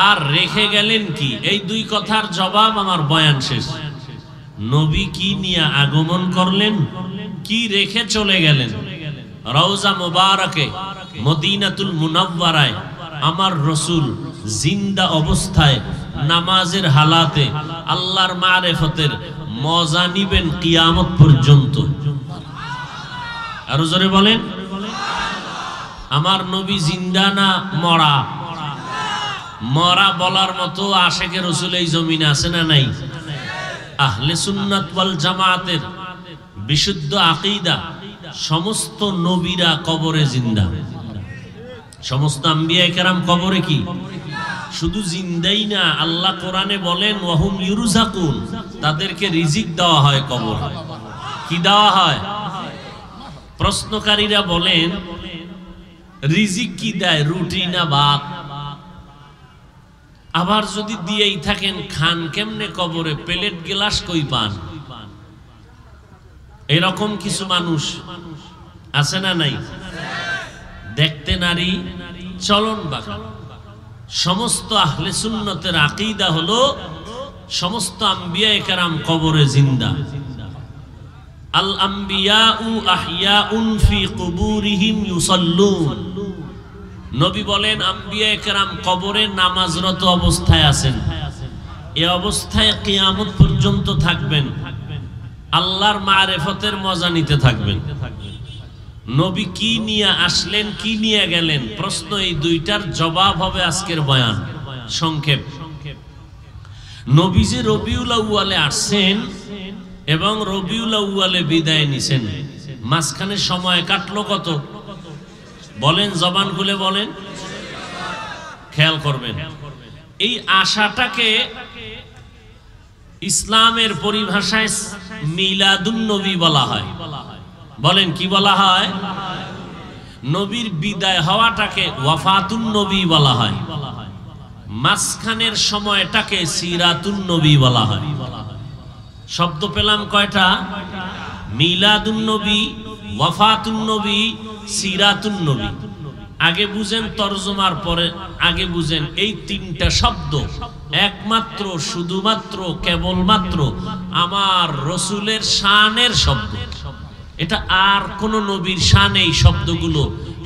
আর রেখে গেলেন কি? এই দুই কথার জবাব আমার বয়ান শেষ। নবী কি নিয়ে আগমন করলেন, কি রেখে চলে গেলেন? রওজা মুবারাকে মদিনাতুল মুনাওয়ারায় আমার রাসূল জিন্দা অবস্থায় নামাজের হালাতে আল্লাহর মারিফতের মজা নিবেন কিয়ামত পর্যন্ত। আরো জোরে বলেন, আমার নবী জিন্দা না মরা? মরা বলার মতো আশেকে রাসূল এই জমিনে আছে না নাই? আহলে সুন্নাত ওয়াল জামাতের বিশুদ্ধ আকীদা, সমস্ত নবীরা কবরে জিন্দা। সমস্ত আম্বিয়া কেরাম কবরে কি শুধু জিন্দাই না, আল্লাহ কোরআনে বলেন ওয়াহুম ইউরজাকুন, তাদেরকে রিজিক দেওয়া হয় কবরে। কি দেওয়া হয়? প্রশ্নকারীরা বলেন, রিজিক কি দেয়, রুটি না ভাত? আবার যদি দিয়েই থাকেন, খান কেমনে কবরে? প্লেট গ্লাস কই পান? এরকম কিছু মানুষ আছে না নাই? দেখতে নারী, চলন বাঁকা। সমস্ত আহলে সুন্নতের আকীদা হলো সমস্ত আম্বিয়া কেরাম কবরে জিন্দা। আল আম্বিয়াউ আহইয়াউন ফি কুবুরিহিম ইউসাল্লুন। নবী বলেন, আম্বিয়া কেরাম কবরে নামাজরত অবস্থায় আছেন। এই অবস্থায় কিয়ামত পর্যন্ত থাকবেন, আল্লাহর মারিফতের মজা নিতে থাকবেন। নবী কি নিয়ে আসলেন, কি নিয়ে গেলেন? প্রশ্ন, এই দুইটার জবাব হবে আজকের বয়ান সংক্ষেপ। নবী যে রবিউল আউয়ালে আসছেন এবং রবিউল আউয়ালে বিদায় নিছেন, মাঝখানে সময় কাটলো কত? বলেন, জবান খুলে বলেন, খেয়াল করবেন। এই আশাটাকে ইসলামের পরিভাষায় মিলাদুন নবী বলা হয়। বলেন, কি বলা হয়? নবীর বিদায় হওয়াটাকে ওয়াফাতুন নবী বলা হয়। মাঝখানের সময়টাকে সিরাতুন নবী বলা হয়। শব্দ পেলাম কয়টা? মিলাদুন নবী, ওয়াফাতুন নবী, সিরাতুন নবী। আগে বুঝেন, তরজমার পরে আগে বুঝেন। এই তিনটা শব্দ একমাত্র, শুধুমাত্র, কেবলমাত্র আমার রসুলের শানের শব্দ। এটা আর কোন নবীর শান এই শব্দগুলো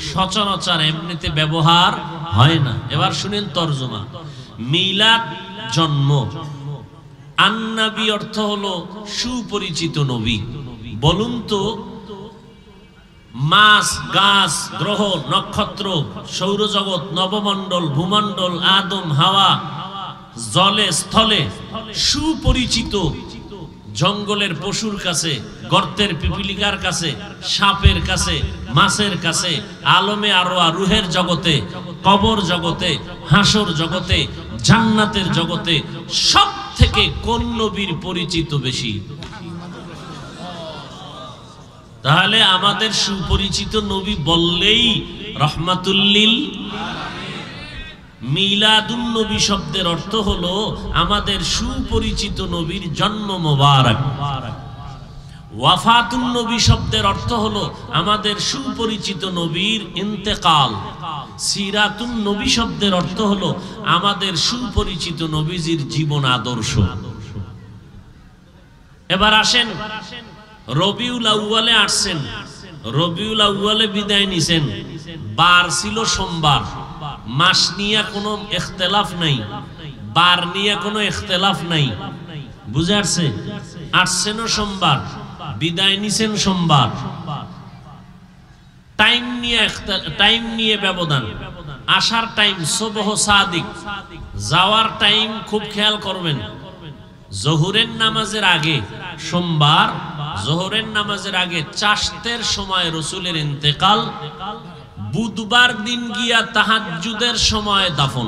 সচরাচর এমনিতে ব্যবহার হয় না। এবার শুনেন তরজমা। মিলাদ জন্ম, আন্নাবী অর্থ হলো সুপরিচিত নবী। বলুন তো, মাছ, গাছ, গ্রহ, নক্ষত্র, সৌরজগৎ, নবমণ্ডল, ভূমণ্ডল, আদম, হাওয়া, জলে স্থলে সুপরিচিত জঙ্গলের পশুর কাছে, গর্তের পিপিলিকার কাছে, সাপের কাছে, মাছের কাছে, আলমে আরওয়া রুহের জগতে, কবর জগতে, হাসর জগতে, জান্নাতের জগতে সব থেকে কোন নবীর পরিচিত বেশি? তাহলে আমাদের সুপরিচিত নবী বললেই রহমাতুল্লিল মিলাদুন নবী শব্দের অর্থ হলো আমাদের সুপরিচিত নবীর জন্ম মোবারক। ওয়াফাতুন নবী শব্দের অর্থ হলো আমাদের সুপরিচিত নবীর ইন্তেকাল। সিরাতুন নবী শব্দের অর্থ হলো আমাদের সুপরিচিত নবীজির জীবন আদর্শ। এবার আসেন, রবিউল আউয়ালে আসছেন, রবিউল আউয়ালে বিদায় নিছেন, বার ছিল সোমবার, মাস নিয়ে কোনো ইখতিলাফ নাই, বার নিয়ে কোনো ইখতিলাফ নাই, বুঝে আসছে? আসছেনও সোমবার, বিদায় নিছেন সোমবার, টাইম নিয়ে ব্যবধান। আসার টাইম সুবহ সাদিক, যাওয়ার টাইম খুব খেয়াল করবেন, জোহরের নামাজের আগে সোমবার, জোহরের নামাজের আগে চাশতের সময় রসুলের ইন্তেকাল, বুধবার দিন গিয়া তাহাজ্জুদের সময় দাফন।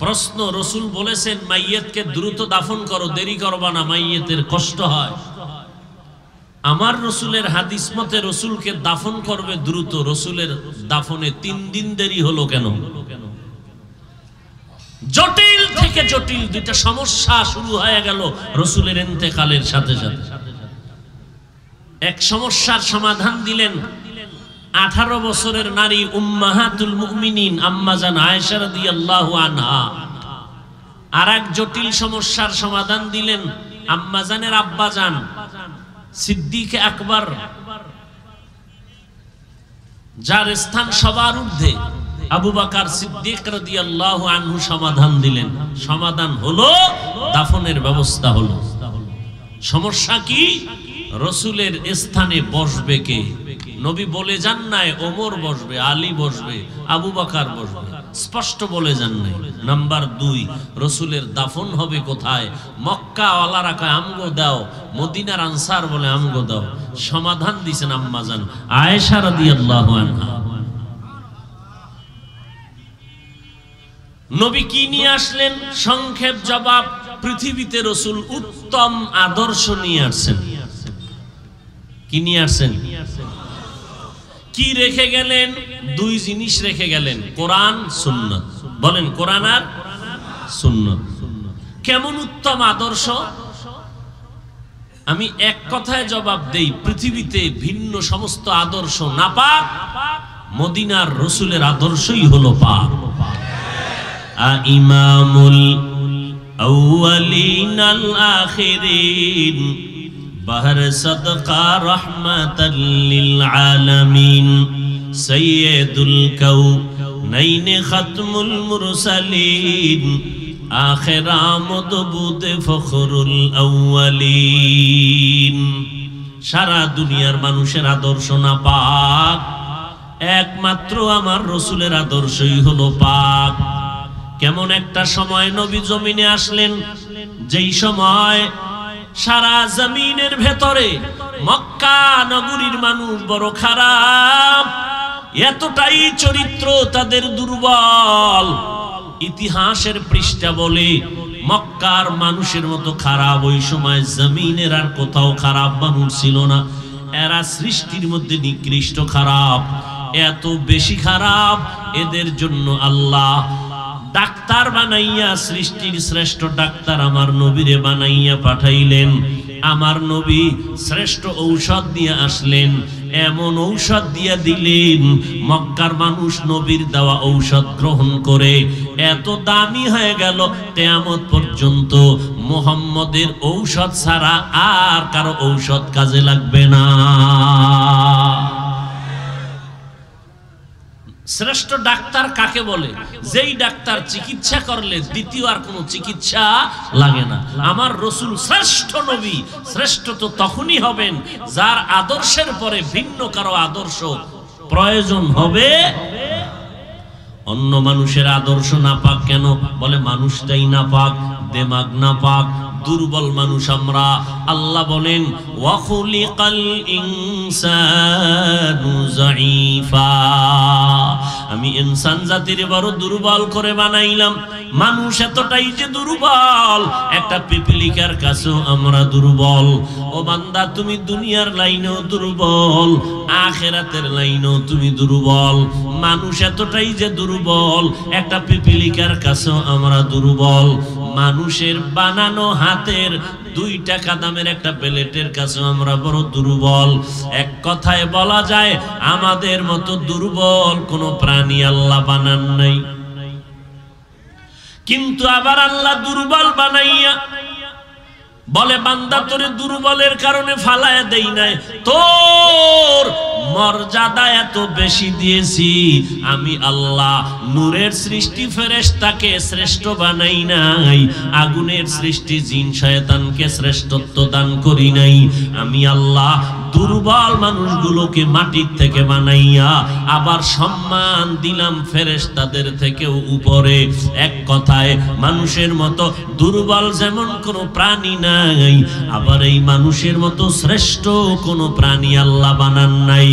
প্রশ্ন, রসুল বলেছেন মাইয়িতকে দ্রুত দাফন করো, দেরি করবা না, মাইয়িতের কষ্ট হয়। আমার রসুলের হাদিস মতে রসুলকে দাফন করবে দ্রুত, রসুলের দাফনে 3 দিন দেরি হলো কেন? জটিল থেকে জটিল দুইটা সমস্যা শুরু হয়ে গেল রসুলের ইন্তেকালের সাথে সাথে। এক সমস্যার সমাধান দিলেন 18 বছরের নারী উম্মাহাতুল মুমিনিন আম্মা জান আয়েশা রাদিয়াল্লাহু আনহা। আর এক জটিল সমস্যার সমাধান দিলেন আম্মা জানের আব্বা জান সিদ্দিক আকবর, যার স্থান সবার ঊর্ধ্বে, আবু বকর সিদ্দিক রাদিয়াল্লাহু আনহু সমাধান দিলেন। সমাধান হলো দাফনের ব্যবস্থা হলো। সমস্যা কি? রসুলের স্থানে বসবে কে? নবী বলে যান নাই ওমর বসবে, আলী বসবে, আবু বকর বসবে, স্পষ্ট বলে যান নাই। নাম্বার 2, রসুলের দাফন হবে কোথায়? মক্কা ওয়ালারা কয় আমগো দাও, মদিনার আনসার বলে আমগো দাও। সমাধান দিয়েছেন আম্মা জান আয়েশা রাদিয়াল্লাহু আনহা। নবী কি নিয়ে আসলেন? সংক্ষেপ জবাব, পৃথিবীতে রসুল উত্তম আদর্শ নিয়ে আসছেন। কি নিয়ে আসছেন? কি রেখে গেলেন? 2 জিনিস রেখে গেলেন, কোরআন সুন্নাত। বলেন, কোরআন আর সুন্নাত। কেমন উত্তম আদর্শ? আমি এক কথায় জবাব দেই, পৃথিবীতে ভিন্ন সমস্ত আদর্শ নাপাক, মদিনার রসুলের আদর্শই হলো পাক। ইমামুল আউয়ালিন আল আখিরিন বাহর সদকা রহমাতাল লিল আলামিন সাইয়্যিদুল কাউনাইন খাতমুল মুরসালিন আখির আমদ বুদ ফখরুল আউয়ালিন। সারা দুনিয়ার মানুষের আদর্শ না পাক, একমাত্র আমার রসুলের আদর্শই হলো পাক। কেমন একটা সময় নবী জমিনে আসলেন, যেই সময় সারা জমিনের ভেতরে মক্কা নগরীর মানুষ বড় খারাপ, এতটাই চরিত্র তাদের দুর্বল। ইতিহাসের পৃষ্ঠা বলে মক্কার মানুষের মতো খারাপ ওই সময় জমিনের আর কোথাও খারাপ মানুষ ছিল না। এরা সৃষ্টির মধ্যে নিকৃষ্ট খারাপ, এত বেশি খারাপ, এদের জন্য আল্লাহ ডাক্তার বানাইয়া, সৃষ্টির শ্রেষ্ঠ ডাক্তার আমার নবীরে বানাইয়া পাঠাইলেন। আমার নবী শ্রেষ্ঠ ঔষধ দিয়ে আসলেন, এমন ঔষধ দিয়া দিলেন মক্কার মানুষ নবীর দেওয়া ঔষধ গ্রহণ করে এত দামি হয়ে গেল, কিয়ামত পর্যন্ত মুহাম্মদের ঔষধ ছাড়া আর কারো ঔষধ কাজে লাগবে না। শ্রেষ্ঠ ডাক্তার কাকে বলে? যেই ডাক্তার চিকিৎসা করলে দ্বিতীয় আর কোনো চিকিৎসা লাগে না। আমার রাসূল শ্রেষ্ঠ নবী। শ্রেষ্ঠ তো তখনই হবেন যার আদর্শের পরে ভিন্ন কারো আদর্শ প্রয়োজন হবে। অন্য মানুষের আদর্শ নাপাক কেন? বলে মানুষটাই নাপাক, দেমাগ নাপাক, দুর্বল মানুষ আমরা। আল্লাহ বলেন ওয়া খুলিকাল ইনসানু যায়ীফা, আমি ইনসান জাতির বড় দুর্বল করে বানাইলাম। মানুষ এতটাই যে দুর্বল, একটা পিপিলিকার কাছেও আমরা দুর্বল। ও বান্দা, তুমি দুনিয়ার লাইনেও দুর্বল, আখিরাতের লাইনেও তুমি দুর্বল। মানুষ এতটাই যে দুর্বল, একটা পিপিলিকার কাছেও আমরা দুর্বল। মানুষের বানানো হাতের 2 টাকা দামের একটা প্লেটের কাছে আমরা বড় দুর্বল। এক কথায় বলা যায় আমাদের মতো দুর্বল কোনো প্রাণী আল্লাহ বানান নাই। কিন্তু আবার আল্লাহ দুর্বল বানাইয়া বলে বান্দা তোরে দুর্বলের কারণে ফালায়া দেই নাই, তোর মর্যাদা এত বেশি দিয়েছি। আমি আল্লাহ নূরের সৃষ্টি ফেরেশতাকে শ্রেষ্ঠ বানাই নাই, আগুনের সৃষ্টি জিন শয়তানকে শ্রেষ্ঠত্ব দান করি নাই। আমি আল্লাহ দুর্বল মানুষগুলোকে মাটির থেকে বানাইয়া আবার সম্মান দিলাম ফেরেশতাদের থেকেও উপরে। এক কথায় মানুষের মতো দুর্বল যেমন কোনো প্রাণী নাই, আবার এই মানুষের মতো শ্রেষ্ঠ কোনো প্রাণী আল্লাহ বানান নাই।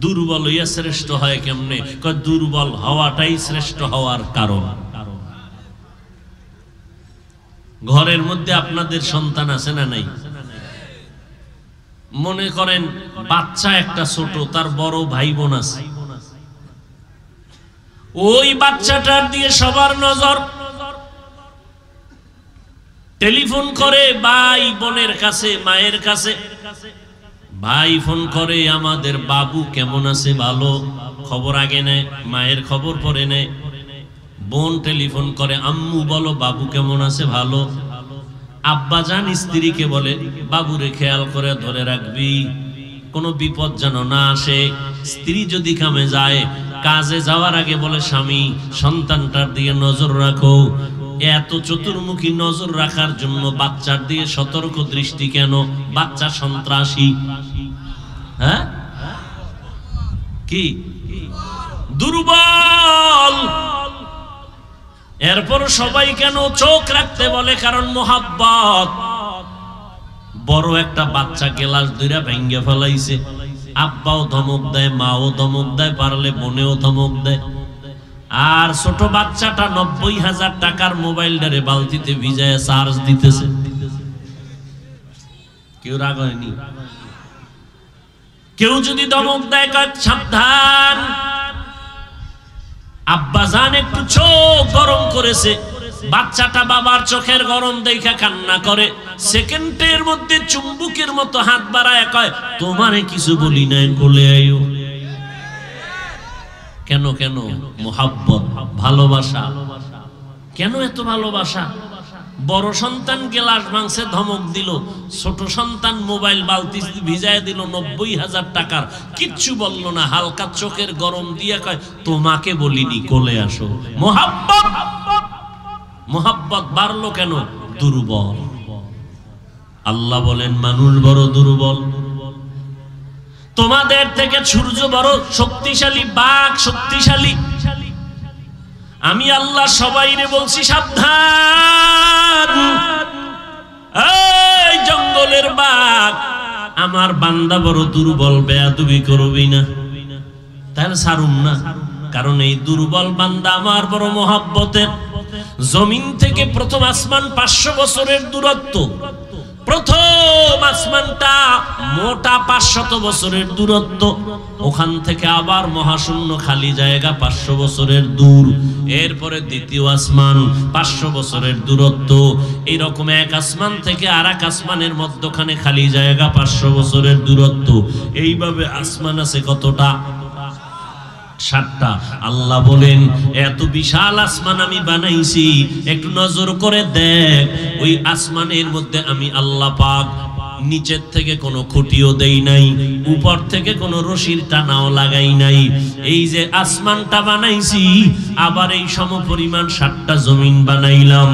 দুর্বল হইয়া শ্রেষ্ঠ হয় কেমনে? কয় দুর্বল হওয়াটাই শ্রেষ্ঠ হওয়ার কারণ। ঘরের মধ্যে আপনাদের সন্তান আছে না নাই? মনে করেন বাচ্চা একটা ছোট, তার বড় ভাই বোন আছে। ওই বাচ্চাটার দিয়ে সবার নজর। টেলিফোন করে ভাই বোনের কাছে, মায়ের কাছে। ভাই ফোন করে আমাদের বাবু কেমন আছে, ভালো, খবর আগে নেয়, মায়ের খবর পরে নেয়। বোন টেলিফোন করে আম্মু বলো বাবু কেমন আছে, ভালো। আব্বা জান স্ত্রীকে বলে বাবুরে খেয়াল করে ধরে রাখবি, কোনো বিপদ যেন না আসে। স্ত্রী যদি কামে যায়, কাজে যাওয়ার আগে বলে স্বামী সন্তানটার দিকে নজর রাখো। এত চতুর্মুখী নজর রাখার জন্য বাচ্চার দিকে সতর্ক দৃষ্টি কেন? বাচ্চা সন্ত্রাসী, হ্যাঁ কি দুর্বল। এরপর সবাই কেন চোখ রাখতে বলে? কারণ মোহাব্বত। বড় একটা বাচ্চা গ্লাস ধরে ভেঙে ফেলাইছে, আব্বাও ধমক দেয়, মাও ধমক দেয়, পারলে বোনেও ধমক দেয়। আর ছোট বাচ্চাটা 90,000 টাকার মোবাইলটারে বালতিতে ভিজায় চার্জ দিতেছে। কেউ রাগ হয়নি? কেউ যদি ধমক দেয় কয় সাবধান, আব্বা জান একটু চোখ গরম করেছে, বাচ্চাটা বাবার চোখের গরম দেখা কান্না করে। সেকেন্ডের মধ্যে চুম্বুকের মতো হাত বাড়ায় কয় তোমারে কিছু বলি নাই, কোলে আইও। কেন কেন? মোহাব্বত, ভালোবাসা। কেন এত ভালোবাসা? বড় সন্তান গ্লাস ভাঙছে ধমক দিল, ছোট সন্তান মোবাইল বালতি ভিজায় দিল 90,000 টাকার, কিচ্ছু বলল না, হালকা চোখের গরম দিয়ে কয় তোমাকে বলিনি, কোলে আসো। মোহাব্বত। মোহাব্বত বাড়লো কেন? দুর্বল। আল্লাহ বলেন মানুষ বড় দুর্বল। তোমাদের থেকে সূর্য বড় শক্তিশালী, বাঘ শক্তিশালী। আমি আল্লাহ সবাইরে বলছি সাবধান, এই জঙ্গলের বাঘ, আমার বান্দা বড় দুর্বল, বেয়াদবি করবি না। তাহলে ছাড়ুম না, কারণ এই দুর্বল বান্দা আমার বড় মোহাব্বতের। জমিন থেকে প্রথম আসমান 500 বছরের দূরত্ব। প্রথম আসমানটা মোটা 500 বছরের দূরত্ব, ওখান থেকে আবার মহাশূন্য খালি জায়গা 500 বছরের দূর। এরপরে দ্বিতীয় আসমান 500 বছরের দূরত্ব। এইরকম এক আসমান থেকে আর এক আসমানের মধ্যখানে খালি জায়গা 500 বছরের দূরত্ব। এইভাবে আসমান আছে কতটা? 7টা। আল্লাহ বলেন এত বিশাল আসমান আমি বানাইছি, একটু নজর করে দেখ, ওই আসমানের মধ্যে আমি আল্লাহ পাক নিচের থেকে কোনো খুঁটিও দেই নাই, উপর থেকে কোনো রশির টানাও লাগাই নাই। এই যে আসমানটা বানাইছি, আবার এই সমপরিমাণ 7টা জমিন বানাইলাম।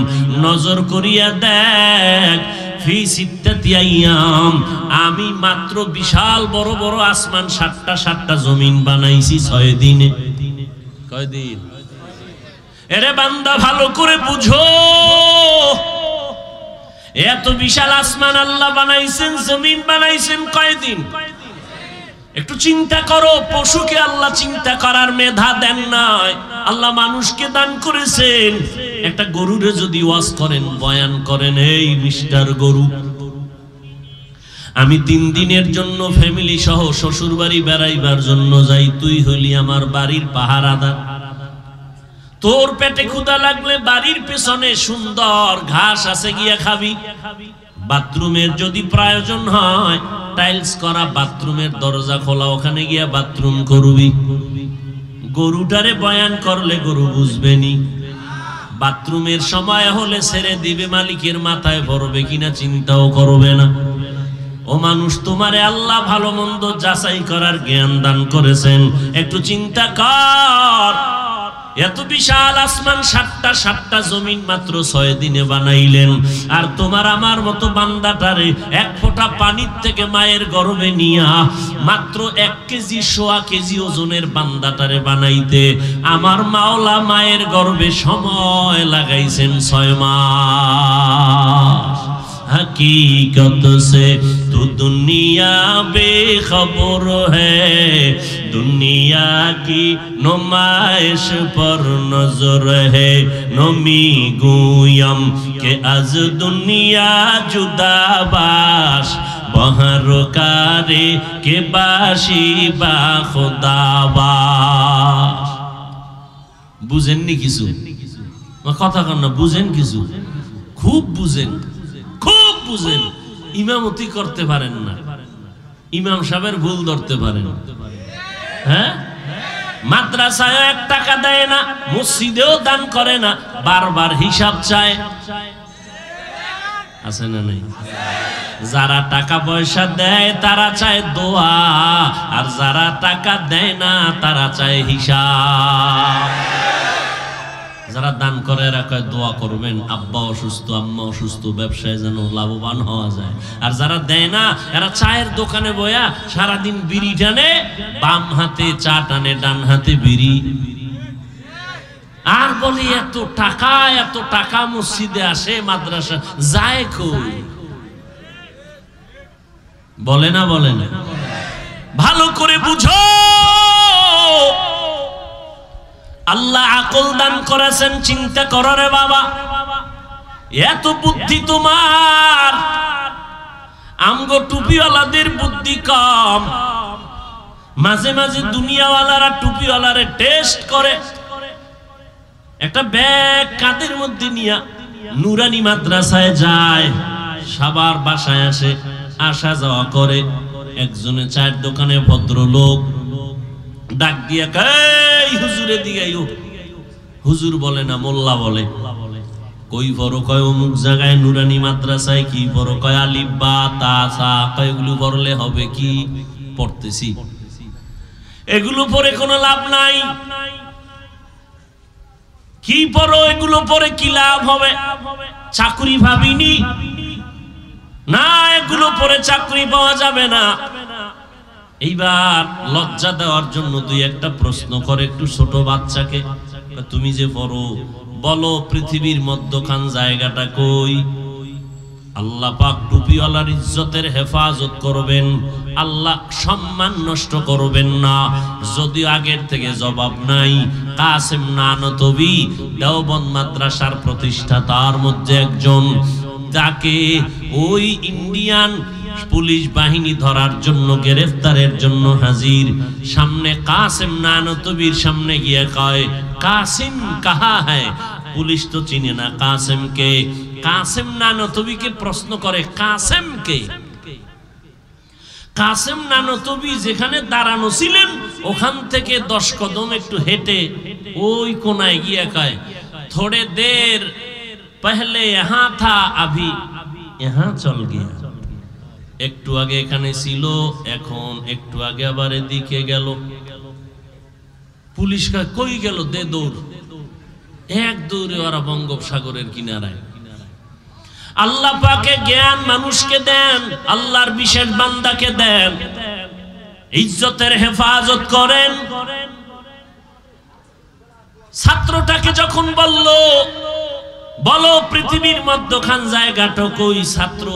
নজর করিয়া দেখ, ফি সিত্তাতি আইয়াম, আমি মাত্র বিশাল বড় বড় আসমান 7টা জমিন বানাইছি 6 দিনে। কয় দিন? এরে বান্দা ভালো করে বুঝো, এত বিশাল আসমান আল্লাহ বানাইছেন, জমিন বানাইছেন কয়দিন? একটু চিন্তা করো। পশুকে আল্লাহ চিন্তা করার মেধা দেন নাই, আল্লাহ মানুষকে দান করেছেন। একটা গরুরে যদি ওয়াজ করেন, বয়ান করেন, এই মিস্টার গরু, আমি 3 দিনের জন্য ফ্যামিলি সহ শ্বশুর বাড়ি বেড়াইবার জন্য যাই, তুই হইলি আমার বাড়ির পাহারাদার। তোর পেটে ক্ষুধা লাগলে বাড়ির পেছনে সুন্দর ঘাস আছে, গিয়া খাবি। বাথরুমের যদি প্রয়োজন হয়, টাইলস করা বাথরুমের দরজা খোলা, ওখানে গিয়া বাথরুম করবি। গরুটারে বয়ান করলে গরু বুঝবেনি। বাথরুমের সময় হলে ছেড়ে দিবে, মালিকের মাথায় পড়বে কিনা চিন্তাও করবে না। ও মানুষ, তোমারে আল্লাহ ভালো মন্দ যাচাই করার জ্ঞান দান করেছেন, একটু চিন্তা কর। এত বিশাল আসমান, 7টা জমিন মাত্র 6 দিনে বানাইলেন। আর তোমার আমার মতো বান্দাটারে 1 ফোঁটা পানির থেকে মায়ের গর্ভে নিয়া মাত্র 1 কেজি, 1.25 কেজি ওজনের বান্দাটারে বানাইতে আমার মাওলা মায়ের গর্ভে সময় লাগাইছেন 6 মাস। हकीकत से तू दुनिया बेखबर है, दुनिया की नुमाइश पर नजर है। नमी गुयम के आज दुनिया जुदा बाश, बहर कारे के बाशी बा खुदा बाश। बुझेनনি কিছু? কথা কন না, বুঝেন কিছু? খুব বুঝেন, খুব বুঝেন। ইমামতি করতে পারেন না, ইমাম সাহেবের ভুল ধরতে পারেন। হ্যাঁ, মাদ্রাসায় 1 টাকা দেয় না, মসজিদেও দান করে না, বারবার হিসাব চায়। আছে না নাই? যারা টাকা পয়সা দেয় তারা চায় দোয়া, আর যারা টাকা দেয় না তারা চায় হিসাব। যারা দান করে এরা কয় দোয়া করবেন, আব্বা অসুস্থ, আম্মা অসুস্থ, ব্যবসায় যেন লাভবান হওয়া যায়। আর যারা দেয় না এরা চায়ের দোকানে বয়া সারাদিন বিড়ি টানে, বাম হাতে চা টানে, ডান হাতে বিড়ি। আর বলি এত টাকা মসজিদে আসে, মাদ্রাসা যায় কই? বলে না, বলে না? ভালো করে বুঝো, আল্লাহ আকল দান করেছেন, চিন্তা করো রে বাবা। এত বুদ্ধি তোমার, আমগো টুপিওয়ালাদের বুদ্ধি কম। মাঝে মাঝে দুনিয়াওয়ালারা টুপিওয়ালারে টেস্ট করে। একটা ব্যাগ কাঁধের মধ্যে নিয়ে নুরানি মাদ্রাসায় যায়, সবার বাসায় আসে, আসা যাওয়া করে। একজনে চায়ের দোকানে ভদ্রলোক ডাক দিয়া কই হুজুরে দিগাইও। হুজুর বলে না, মোল্লা বলে। কই পড়ো? কয় অমুক জায়গায় নুরানি মাদ্রাসায়। কি পড়ো? কয় আলিফ বা তা সা। কয় এগুলো পড়লে হবে কি? পড়তেছি। এগুলো পড়ে কোনো লাভ নাই। কি পড়ো? এগুলো পড়ে কি লাভ হবে? চাকরি ভাবিনি না, এগুলো পড়ে চাকরি পাওয়া যাবে না। এইবার লজ্জা দেওয়ার জন্য 2-1টা প্রশ্ন করে একটু ছোট বাচ্চাকে, তুমি যে পড়ো, বলো পৃথিবীর মধ্যখান জায়গাটা কই? আল্লাহ পাক টুপিওয়ালার ইজ্জতের হেফাজত করবেন, আল্লাহ সম্মান নষ্ট করবেন না। যদি আগের থেকে জবাব নাই, কাসেম নানতবি দেওবন্দ মাদ্রাসার প্রতিষ্ঠাতার মধ্যে একজন, তাকে ওই ইন্ডিয়ান পুলিশ বাহিনী ধরার জন্য, গ্রেফতারের জন্য হাজির। সামনে কাসেম নানতবির সামনে গিয়ে কয়, কাসিম কাহা হ্যায়? পুলিশ তো চিনে না কাসেমকে। কাসেম নানতবিকে প্রশ্ন করে, কাসেম কে? কাসেম নানতবি যেখানে দাঁড়ানো ছিলেন ওখান থেকে 10 কদম একটু হেঁটে ওই কোনায় গিয়ে কয়, थोड़े देर पहले यहाँ था, अभी यहाँ चल गया। একটু আগে এখানে ছিল, এখন একটু আগে আবার এদিকে গেল। পুলিশ কই গেল, দে দৌড়। এক দৌড়ে ওরা বঙ্গোপসাগরের কিনারায়। আল্লাহ পাকে জ্ঞান মানুষকে দেন, আল্লাহর বিশেষ বান্দাকে দেন, ইজ্জতের হেফাজত করেন। ছাত্রটাকে যখন বলো পৃথিবীর মধ্যখান জায়গাটা কই, ছাত্র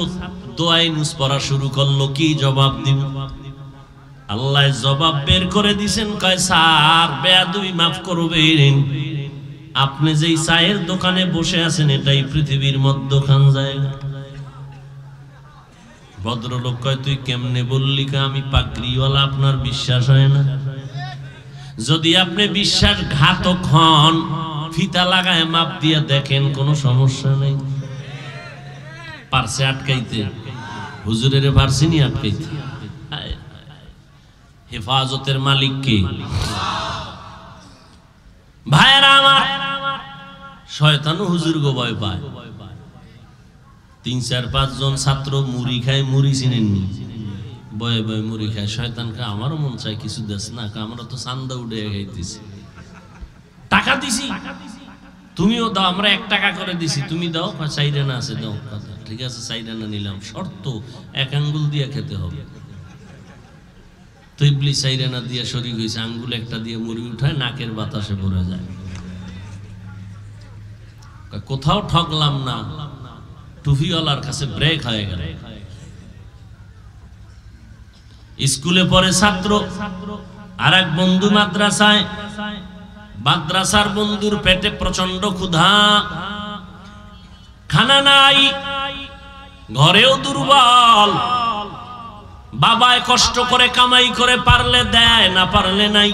দোয়াই নুস পড়া শুরু করলো, কি জবাব দিব? আল্লাহ জবাব বের করে দিছেন, কয় স্যার বেয়াদবি মাফ করবেন, আপনি যেই চায়ের দোকানে বসে আছেন এটাই পৃথিবীর মধ্যখান জায়গা। ভদ্রলোক কয় তুই কেমনে বললি? আমি পাগড়িওয়ালা, আপনার বিশ্বাস হয় না? যদি আপনি বিশ্বাসঘাতক হন, ফিতা লাগায় মাপ দিয়ে দেখেন, কোনো সমস্যা নেই। পারছে আটকাইতে, হুজুরের পারছিনি আটকাইতে। হেফাজতের মালিক কে? ভাইরা আমার, শয়তানও হুজুর গো ভয় পায়। ৩-৪-৫ জন ছাত্র মুড়ি খায়, মুড়ি চিনেননি, বয়ে বয়ে মুড়ি খায়। শয়তান খায়, আমারও মন চায় কিছু দেস না, আমরা তো চান্দা উঠে খাইতেছি, টাকা দিছি, তুমিও দাও, আমরা 1 টাকা করে দিছি, তুমি দাও। 4 আনা আছে, দাও। ঠিক আছে 4 আনা নিলাম, শর্ত 1 আঙ্গুল দিয়ে খেতে হবে। তো ইবলিস 4 আনা দিয়ে শরীক হয়েছে, আঙ্গুল একটা দিয়ে মুড়ি উঠায়, নাকের বাতাসে ভরে যায়। কোথাও ঠকলাম না, টুফিওয়ালার কাছে ব্রেক হয়ে গেল। স্কুলে পড়ে ছাত্র, আর এক বন্ধু মাদ্রাসায়। মাদ্রাসার বন্ধুর পেটে প্রচন্ড ক্ষুধা, খানা নাই, ঘরেও দুর্বল। বাবায় কষ্ট করে কামাই করে, পারলে দেয়, না পারলে নাই।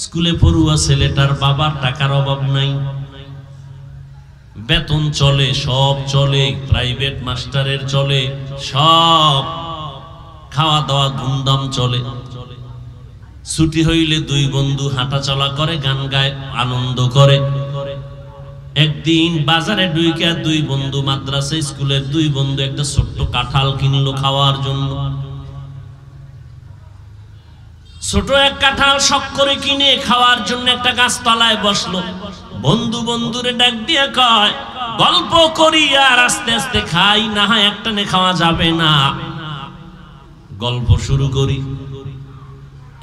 স্কুলে পড়ুয়া ছেলেটার বাবার টাকার অভাব নাই, বেতন চলে, সব চলে, প্রাইভেট মাস্টারের চলে, সব খাওয়া দাওয়া ধুমধাম চলে। ছুটি হইলে 2 বন্ধু হাঁটা চলা করে, গান গায়, আনন্দ করে। একদিন বাজারে ঢুইকা 2 বন্ধু, মাদ্রাসা স্কুলের 2 বন্ধু একটা ছোট্ট কাঁঠাল কিনলো খাওয়ার জন্য। ছোট এক কাঁঠাল শখ করে কিনে খাওয়ার জন্য একটা গাছতলায় বসলো। বন্ধু বন্ধুরে ডাক দিয়ে কয়, গল্প করি আর আস্তে আস্তে খাই, না হয় একটানে খাওয়া যাবে না। গল্প শুরু করি।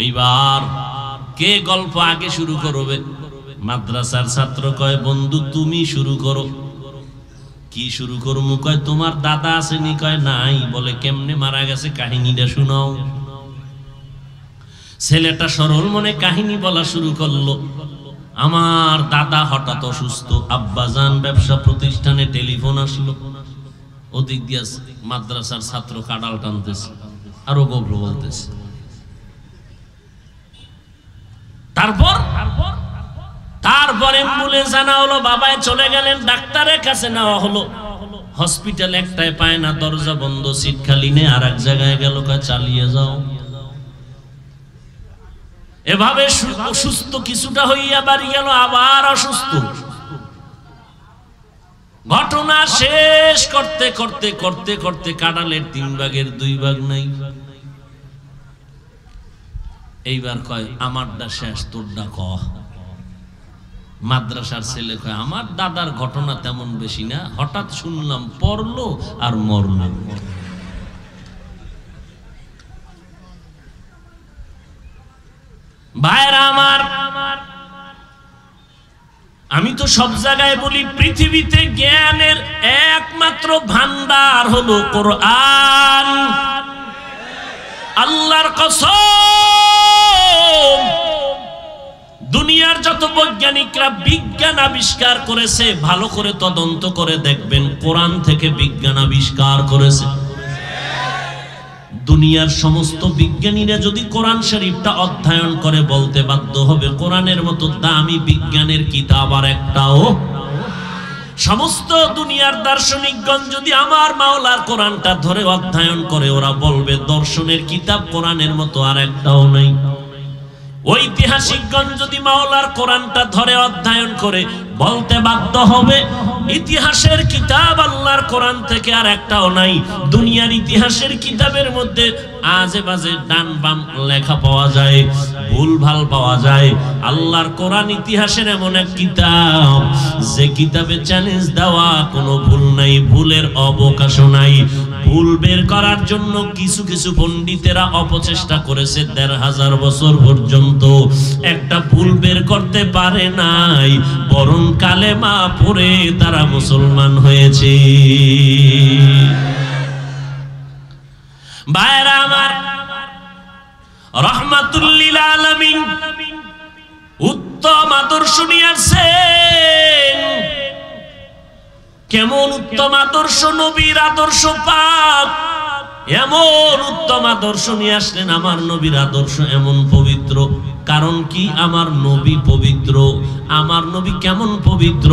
এইবার কে গল্প আগে শুরু করবে? মাদ্রাসার ছাত্র কয়, বন্ধু তুমি শুরু করো। কি শুরু করবো? কয় তোমার দাদা আসেনি? কয় নাই। বলে কেমনে মারা গেছে, কাহিনীটা শোনাও। ছেলেটা সরল মনে কাহিনী বলা শুরু করলো। আমার দাদা হঠাৎ অসুস্থ, আব্বাজান ব্যবসা প্রতিষ্ঠানে টেলিফোন আসলো। ওদিক দিয়ে মাদ্রাসার ছাত্র কাঁঠাল টানতেছে, আরো গল্প বলতেছে। তারপর অ্যাম্বুলেন্স আনা হলো, বাবায় চলে গেলেন, ডাক্তারের কাছে নেওয়া হলো। হসপিটাল একটাই পায় না, দরজা বন্ধ, সিট খালি নেই। আর এক জায়গায় গেল, কয় চালিয়ে যাও। এভাবে অসুস্থ কিছুটা হইয়া বাড়ি গেল, আবার অসুস্থ। ঘটনা শেষ করতে করতে করতে করতে কাঁঠালের 3 ভাগের 2 ভাগ নাই। এইবার কয় আমারটা শেষ, তোরটা ক। মাদ্রাসার ছেলে কয় আমার দাদার ঘটনা তেমন বেশি না, হঠাৎ শুনলাম পড়লো আর মরলো। ভাইরা আমার, আমি তো সব জায়গায় বলি, পৃথিবীতে জ্ঞানের একমাত্র ভান্ডার হলো কোরআন। আল্লাহর কসম, দুনিয়ার যত বৈজ্ঞানিকরা বিজ্ঞান আবিষ্কার করেছে, ভালো করে তদন্ত করে দেখবেন, কোরআন থেকে বিজ্ঞান আবিষ্কার করেছে। দুনিয়ার সমস্ত বিজ্ঞানীরা যদি কোরআন শরীফটা অধ্যয়ন করে, বলতে বাধ্য হবে কোরআনের মতো দামি বিজ্ঞানের কিতাব আর একটাও। সমস্ত দুনিয়ার দার্শনিকগণ যদি আমার মাওলার কোরআনটা ধরে অধ্যয়ন করে, ওরা বলবে দর্শনের কিতাব কোরআনের মতো আর একটাও নাই। ঐতিহাসিকগণ যদি মাওলার কোরআনটা ধরে অধ্যয়ন করে বলতে বাধ্য হবে ইতিহাসের কিতাব আল্লাহর কোরআন থেকে আর একটাও নাই। দুনিয়ার ইতিহাসের কিতাবের মধ্যে আজে বাজে ডান বাম লেখা পাওয়া যায়, ভুল ভাল পাওয়া যায়। আল্লাহর কোরআন ইতিহাসের এমন এক কিতাব যে কিতাবে চ্যালেঞ্জ দেওয়া কোনো ভুল নাই, ভুলের অবকাশও নাই। ভুল বের করার জন্য কিছু কিছু পণ্ডিতেরা অপচেষ্টা করেছে ১৫০০ বছর পর্যন্ত, একটা ভুল বের করতে পারে নাই, বরং কালেমা পড়ে তারা মুসলমান হয়েছে। ভাইরা আমার, রাহমাতুল লিল আলামিন উত্তম আদর্শ নিয়ে আসছেন। কেমন উত্তম আদর্শ? নবীর আদর্শ পাক এমন উত্তম আদর্শ নিয়ে আসলেন। আমার নবীর আদর্শ এমন পবিত্র, কারণ কি? আমার নবী পবিত্র। আমার নবী কেমন পবিত্র?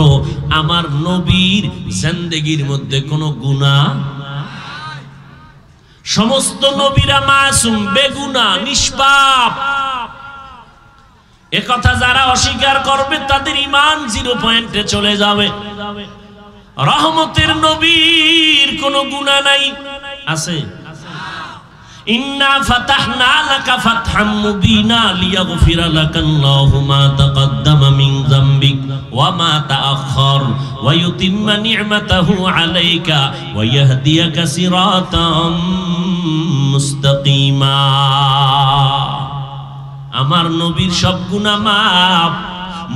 আমার নবীর জিন্দেগির মধ্যে কোনো গুনাহ, সমস্ত নবীরা মাসুম, বেগুনা, নিষ্পাপ। একথা যারা অস্বীকার করবে তাদের ঈমান 0 পয়েন্টে চলে যাবে। রহমতের নবীর কোনো গুনাহ নাই, আছে? ইন্না ফাতাহনা লাকা ফাতহাম মুবিনা লিয়াগফিরা লাকাল্লাহু মা তাকাদ্দামা মিন যামবিক ওয়া মা তাআখার ওয়া ইউতিম্মা নি'মাতাহু আলাইকা ওয়া ইয়াহদিয়াকা সিরাতাম মুস্তাকিমা। আমার নবীর সব গুনাহ মাফ।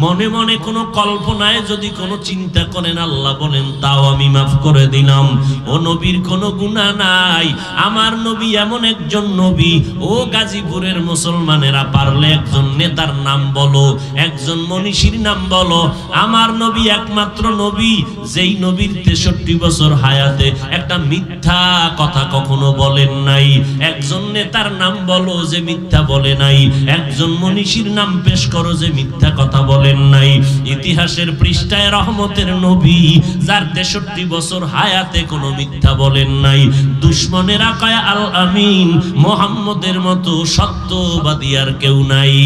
মনে মনে কোনো কল্পনায় যদি কোনো চিন্তা করেন, আল্লাহ বলেন তাও আমি মাফ করে দিলাম। ও নবীর কোনো গুনাহ নাই। আমার নবী এমন একজন নবী, ও গাজীপুরের মুসলমানেরা পারলে একজন নেতার নাম বলো, একজন মনীষীর নাম বলো। আমার নবী একমাত্র নবী যেই নবীর 63 বছর হায়াতে একটা মিথ্যা কথা কখনো বলেন নাই। একজন নেতার নাম বলো যে মিথ্যা বলে নাই, একজন মনীষীর নাম পেশ করো যে মিথ্যা কথা বলেন নাই। ইতিহাসের পৃষ্ঠায় রহমতের নবী যার 63 বছর হায়াতে কোনো মিথ্যা বলেন নাই। দুশমনেরা কয় আল আমিন, মুহাম্মদের মতো সত্যবাদী আর কেউ নাই।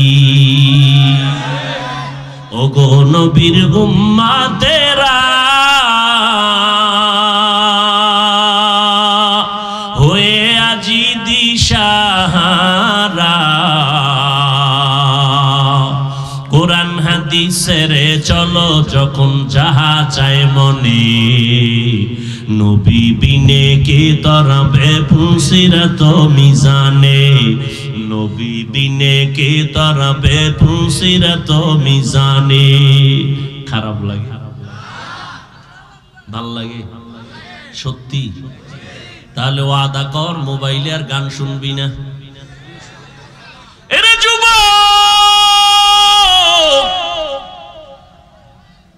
ওগো নবীর উম্মতেরা হয়ে আজি দিশাহারা, কোরআন হাদিসেরে চলো যখন যাহা চায় মনে, নবী বিনে কে তরাবে ফুলসিরাত মিজানে, নবী বিনে কে তরাবে ফুলসিরাত মিজানে। খারাপ লাগে? ভাল লাগে? সত্যি? তাহলে ওয়াদা কর মোবাইলে আর গান শুনবি না। এরে যুবক,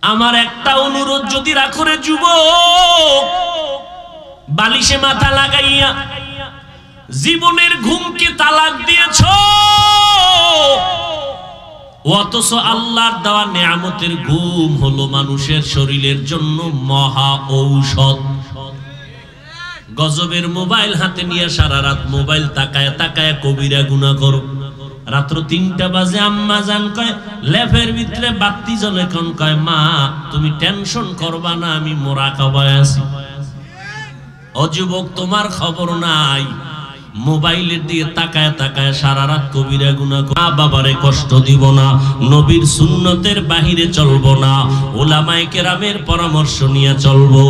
আমার একটা অনুরোধ যদি রাখো রে যুবক, বালিশে মাথা লাগাইয়া জীবনের ঘুমকে তালাক দিয়েছ, অথচ আল্লাহর দেওয়া নিয়ামতের ঘুম হলো মানুষের শরীরের জন্য মহা ঔষধ। গজবের মোবাইল হাতে নিয়ে সারা রাত মোবাইল তাকায় তাকায় কবিরা গুনাহ করো। রাত্র 3টা বাজে আম্মা জান কয় লেফের ভিতরে বাতি জ্বলে, কোন কয় মা তুমি টেনশন করবা না, আমি মোরাকাবায় আছি। ও যুবক, তোমার খবর নাই, মোবাইলের দিকে তাকায় তাকায় সারা রাত কবিরা গুনাহ। মা বাবারে কষ্ট দিব না, নবীর সুন্নতের বাহিরে চলবো না, উলামায়ে কেরামের পরামর্শ নিয়ে চলবো,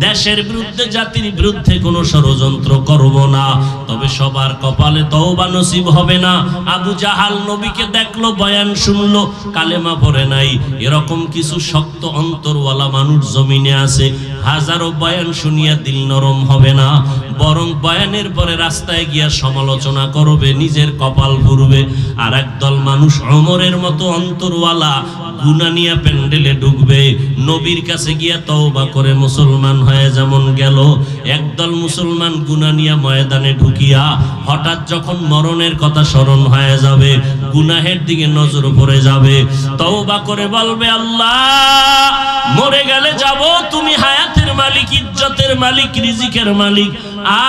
দেশের বিরুদ্ধে জাতির বিরুদ্ধে কোনো ষড়যন্ত্র করব না। তবে সবার কপালে তওবা নসিব হবে না। আবু জাহাল নবীকে দেখলো, বয়ান শুনলো, কালেমা পড়ে নাই। এরকম কিছু শক্ত অন্তরওয়ালা মানুষ জমিনে আছে। হাজারো বয়ান শুনিয়া দিল নরম হবে না, বরং বয়ানের পরে রাস্তায় গিয়া সমালোচনা করবে, নিজের কপাল পুড়বে। আর একদল মানুষ ওমরের মতো অন্তরওয়ালা গুনাহ নিয়ে প্যান্ডেলে ঢুকবে, নবীর কাছে গিয়া তওবা করে মুসলমান হয়ে যেমন গেল। একদল মুসলমান গুনাহ নিয়ে ময়দানে ঢুকিয়া হঠাৎ যখন মরণের কথা স্মরণ হয়ে যাবে, গুনাহের দিকে নজর পড়ে যাবে, তওবা করে বলবে আল্লাহ মরে গেলে যাব, তুমি হায়াতের মালিক, ইজ্জতের মালিক, রিজিকের মালিক।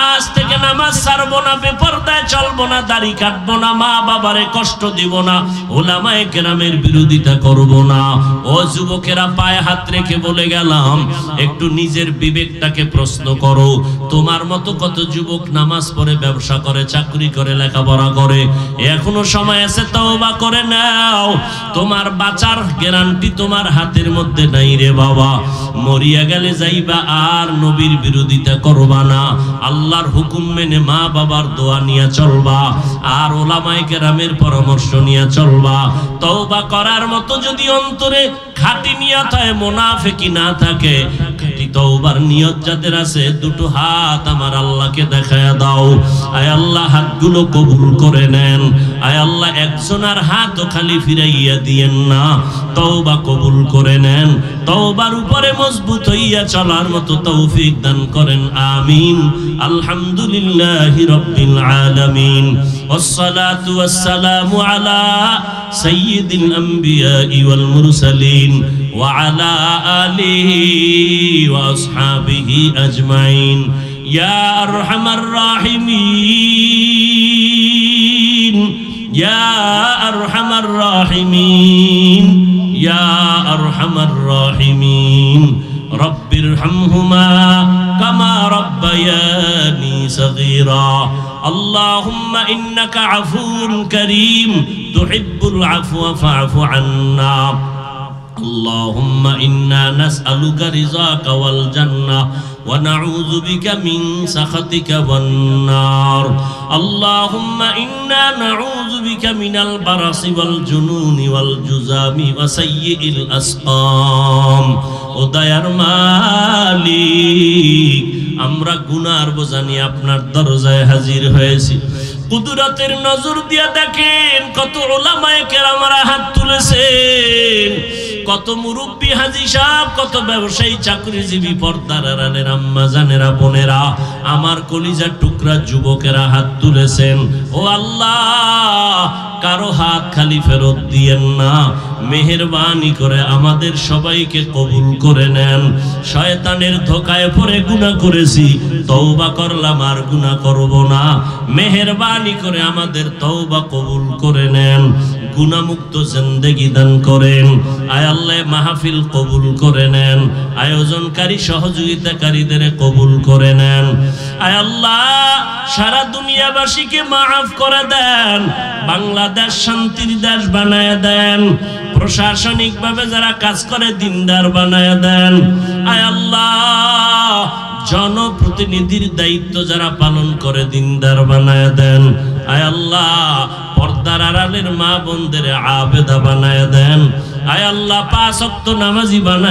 আজ থেকে নামাজ ছাড়বো না, বেপরদায় চলবো না, দাড়ি কাটবো না, মা বাবারে কষ্ট দিব না, ওলামায়ে কেরামের বিরোধিতা করব না। ও যুবকেরা, পায়ে হাত রেখে বলে গেলাম, একটু নিজের বিবেকটাকে প্রশ্ন করো। তোমার মতো কত যুবক নামাজ পড়ে, ব্যবসা করে, চাকরি করে, লেখাপড়া করে, এখনো সময় আছে, তওবা করে নাও। তোমার বাঁচার গ্যারান্টি তোমার হাতের মধ্যে নাই রে বাবা। মরিয়া গেলে যাইবা, আর নবীর বিরোধিতা করবা না, আল্লাহর হুকুম মেনে মা বাবার দোয়া নিয়ে চলবা, আর ওলামায়ে কেরামের পরামর্শ নিয়ে চলবা। তওবা করার মতো যদি অন্তরে খাঁটি নিয়ত হয়, মুনাফিকি না থাকে, খাঁটি তওবার নিয়ত যাদের আছে, দুটো হাত আমার আল্লাহকে দেখায়া দাও। আয় আল্লাহ, হাতগুলো কবুল করে নেন। আয় আল্লাহ, একজনের হাতও খালি ফিরাইয়া দিয়েন না, তওবা কবুল করে নেন। তওবার উপরে মজবুত হইয়া চলার মতো তৌফিক দান করেন, আমিন। আলহামদুলিল্লাহি রাব্বিল আলামিন, ওয়াসসালাতু ওয়াসসালামু আলা সাইয়্যিদিল আমবিয়াই ওয়াল মুরসালিন ওয়া আলা আলিহি ওয়া আসহাবিহি আজমাইন। ইয়া আরহামার রাহিমিন, ইয়া আরহামার রাহিমিন, ইয়া আরহামার রাহিমিন। রব্বিরহামহুমা কামা রাব্বায়ানি সগীরা। আল্লাহুম্মা ইন্নাকা আফুউন কারীম তুহিব্বুল আফওয়া ফা'ফু আন্না। اللهم إنا نسألك رضاك والجنة ونعوذ بك من سخطك والنار. اللهم إنا نعوذ بك من البرص والجنون والجذام وسيء الأسقام. ওদায়ার মালিক, আমরা গুনার বোঝা নিয়ে আপনার দরজায় হাজির হয়েছি। কুদরতের নজর দিয়ে দেখেন, কত ওলামায়ে কেরামরা হাত তুলেছেন, কত মুরব্বী হাজী সাহেব, কত ব্যবসায়ী, চাকরিজীবী, পর্দার আড়ালের আম্মা জানেরা, বোনেরা, আমার কলিজার টুকরা যুবকেরা হাত তুলেছেন। ও আল্লাহ, কারো হাত খালি ফেরত দিয়েন না, মেহেরবানি করে আমাদের সবাইকে কবুল করে নেন। শয়তানের ধোকায় পড়ে গুনাহ করেছি, তওবা করলাম, আর গুনাহ করব না। মেহেরবানি করে আমাদের তওবা কবুল করে নেন, গুনাহমুক্ত জিন্দেগি দান করেন। আয় আল্লাহ, মাহফিল কবুল করে নেন, আয়োজনকারী সহযোগিতাকারীদের কবুল করে নেন। আয় আল্লাহ, সারা দুনিয়াবাসীকে মাফ করে দেন, বাংলাদেশ শান্তির দেশ বানায় দেন, প্রশাসনিকভাবে যারা কাজ করে দিনদার বানায় দেন। আয় আল্লাহ, জনপ্রতিনিধির দায়িত্ব যারা পালন করে দিনদার বানায় দেন। আয় আল্লাহ, পর্দার আড়ালের মা বোনদের আবেদা বানায় দেন। আয় আল্লাহ, 5 ওয়াক্ত নামাজি বানায়